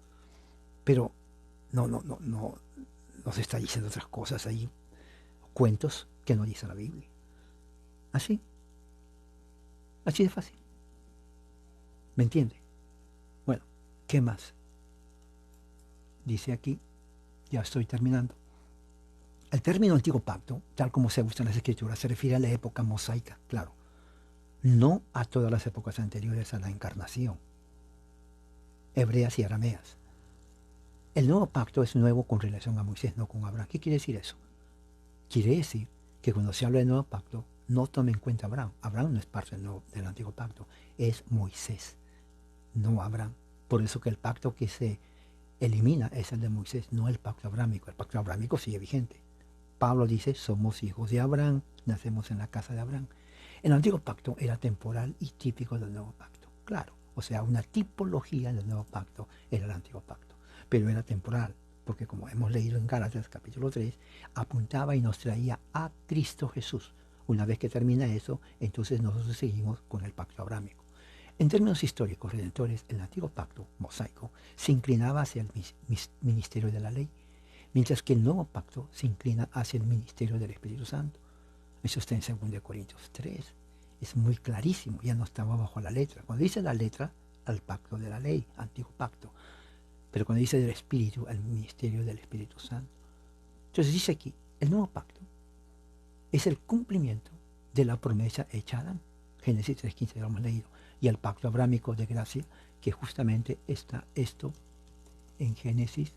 [SPEAKER 1] Pero no se está diciendo otras cosas ahí, cuentos que no dice la Biblia. Así de fácil. ¿Me entiende? Bueno, ¿qué más? Dice aquí, ya estoy terminando. El término antiguo pacto, tal como se usa en las escrituras, se refiere a la época mosaica, claro. No a todas las épocas anteriores a la encarnación, hebreas y arameas. El nuevo pacto es nuevo con relación a Moisés, no con Abraham. ¿Qué quiere decir eso? Quiere decir que cuando se habla del nuevo pacto, no tome en cuenta a Abraham. Abraham no es parte del antiguo pacto, es Moisés. no Abraham. Por eso que el pacto que se elimina es el de Moisés, no el pacto abrámico. El pacto abrámico sigue vigente. Pablo dice, somos hijos de Abraham, nacemos en la casa de Abraham. El antiguo pacto era temporal y típico del nuevo pacto. Claro, o sea, una tipología del nuevo pacto era el antiguo pacto, pero era temporal, porque como hemos leído en Gálatas capítulo 3, apuntaba y nos traía a Cristo Jesús. Una vez que termina eso, entonces nosotros seguimos con el pacto abrámico. En términos históricos redentores, el antiguo pacto mosaico se inclinaba hacia el ministerio de la ley, mientras que el nuevo pacto se inclina hacia el ministerio del Espíritu Santo. Eso está en 2 Corintios 3. Es muy clarísimo, ya no estaba bajo la letra. Cuando dice la letra, al pacto de la ley, antiguo pacto. Pero cuando dice del Espíritu, al ministerio del Espíritu Santo. Entonces dice aquí, el nuevo pacto es el cumplimiento de la promesa hecha a Adán. Génesis 3:15 lo hemos leído. Y el pacto abrámico de gracia, que justamente está esto en Génesis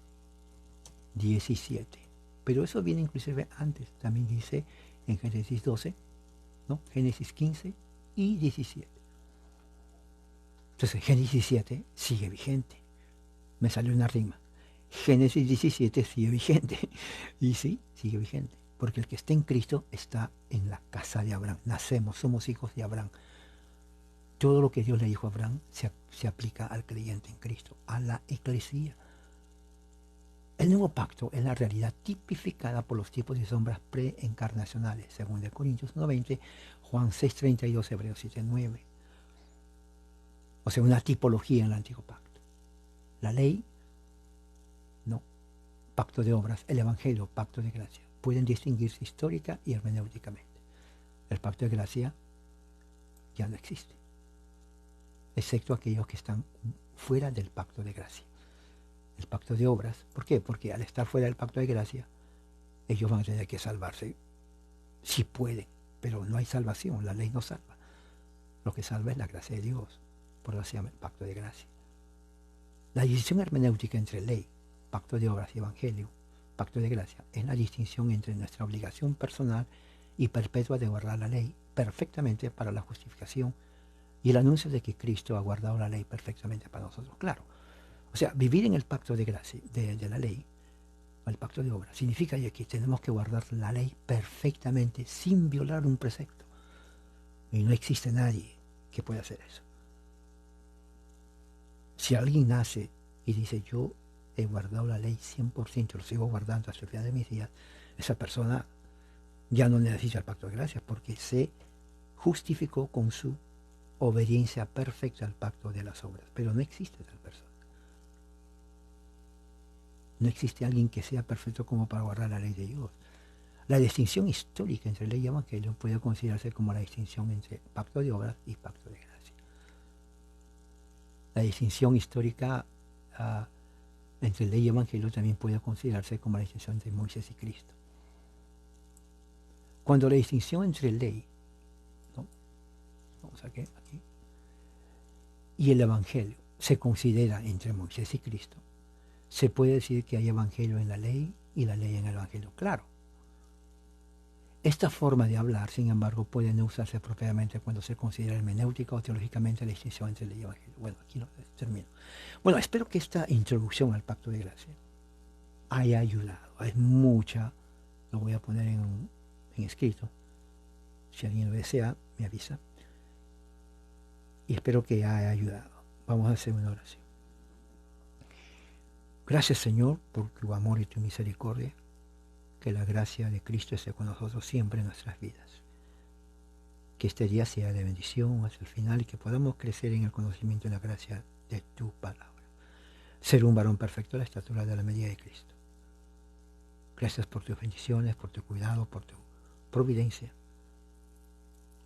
[SPEAKER 1] 17. Pero eso viene inclusive antes. También dice en Génesis 12, ¿no? Génesis 15 y 17. Entonces Génesis 17 sigue vigente. Me salió una rima. Génesis 17 sigue vigente. Y sí, sigue vigente. Porque el que está en Cristo está en la casa de Abraham. Nacemos, somos hijos de Abraham. Todo lo que Dios le dijo a Abraham se aplica al creyente en Cristo, a la eclesía. El nuevo pacto es la realidad tipificada por los tipos y sombras preencarnacionales, según de Corintios 1:20, Juan 6:32, Hebreos 7:9. O sea, una tipología en el antiguo pacto. La ley, no. Pacto de obras, el evangelio, pacto de gracia. Pueden distinguirse histórica y hermenéuticamente. El pacto de gracia ya no existe, excepto aquellos que están fuera del pacto de gracia. El pacto de obras, ¿por qué? Porque al estar fuera del pacto de gracia, ellos van a tener que salvarse, si pueden, pero no hay salvación, la ley no salva. Lo que salva es la gracia de Dios, por eso se llama el pacto de gracia. La distinción hermenéutica entre ley, pacto de obras y evangelio, pacto de gracia, es la distinción entre nuestra obligación personal y perpetua de guardar la ley perfectamente para la justificación y el anuncio de que Cristo ha guardado la ley perfectamente para nosotros. Claro, o sea, vivir en el pacto de gracia, de la ley, o el pacto de obra, significa que tenemos que guardar la ley perfectamente sin violar un precepto. Y no existe nadie que pueda hacer eso. Si alguien nace y dice, yo he guardado la ley 100%, lo sigo guardando hasta el final de mis días, esa persona ya no necesita el pacto de gracia porque se justificó con su obediencia perfecta al pacto de las obras. Pero no existe tal persona. No existe alguien que sea perfecto como para guardar la ley de Dios. La distinción histórica entre ley y evangelio puede considerarse como la distinción entre pacto de obras y pacto de gracia. La distinción histórica entre ley y evangelio también puede considerarse como la distinción entre Moisés y Cristo. Cuando la distinción entre ley, ¿no? Vamos aquí, y el evangelio se considera entre Moisés y Cristo, se puede decir que hay evangelio en la ley y la ley en el evangelio. Claro. Esta forma de hablar, sin embargo, puede no usarse propiamente cuando se considera hermenéutica o teológicamente la distinción entre ley y evangelio. Bueno, aquí lo termino. Bueno, espero que esta introducción al pacto de gracia haya ayudado. Es mucha, lo voy a poner en escrito. Si alguien lo desea, me avisa. Y espero que haya ayudado. Vamos a hacer una oración. Gracias, Señor, por tu amor y tu misericordia. Que la gracia de Cristo esté con nosotros siempre en nuestras vidas. Que este día sea de bendición hasta el final y que podamos crecer en el conocimiento y la gracia de tu palabra. Ser un varón perfecto a la estatura de la medida de Cristo. Gracias por tus bendiciones, por tu cuidado, por tu providencia.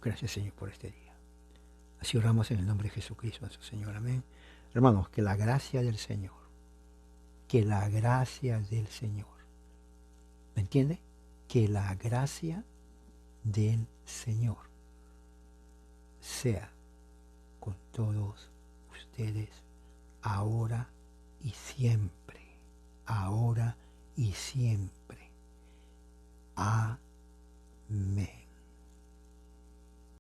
[SPEAKER 1] Gracias, Señor, por este día. Así oramos en el nombre de Jesucristo, nuestro Señor. Amén. Hermanos, que la gracia del Señor, ¿me entiende? Que la gracia del Señor sea con todos ustedes ahora y siempre. Ahora y siempre. Amén.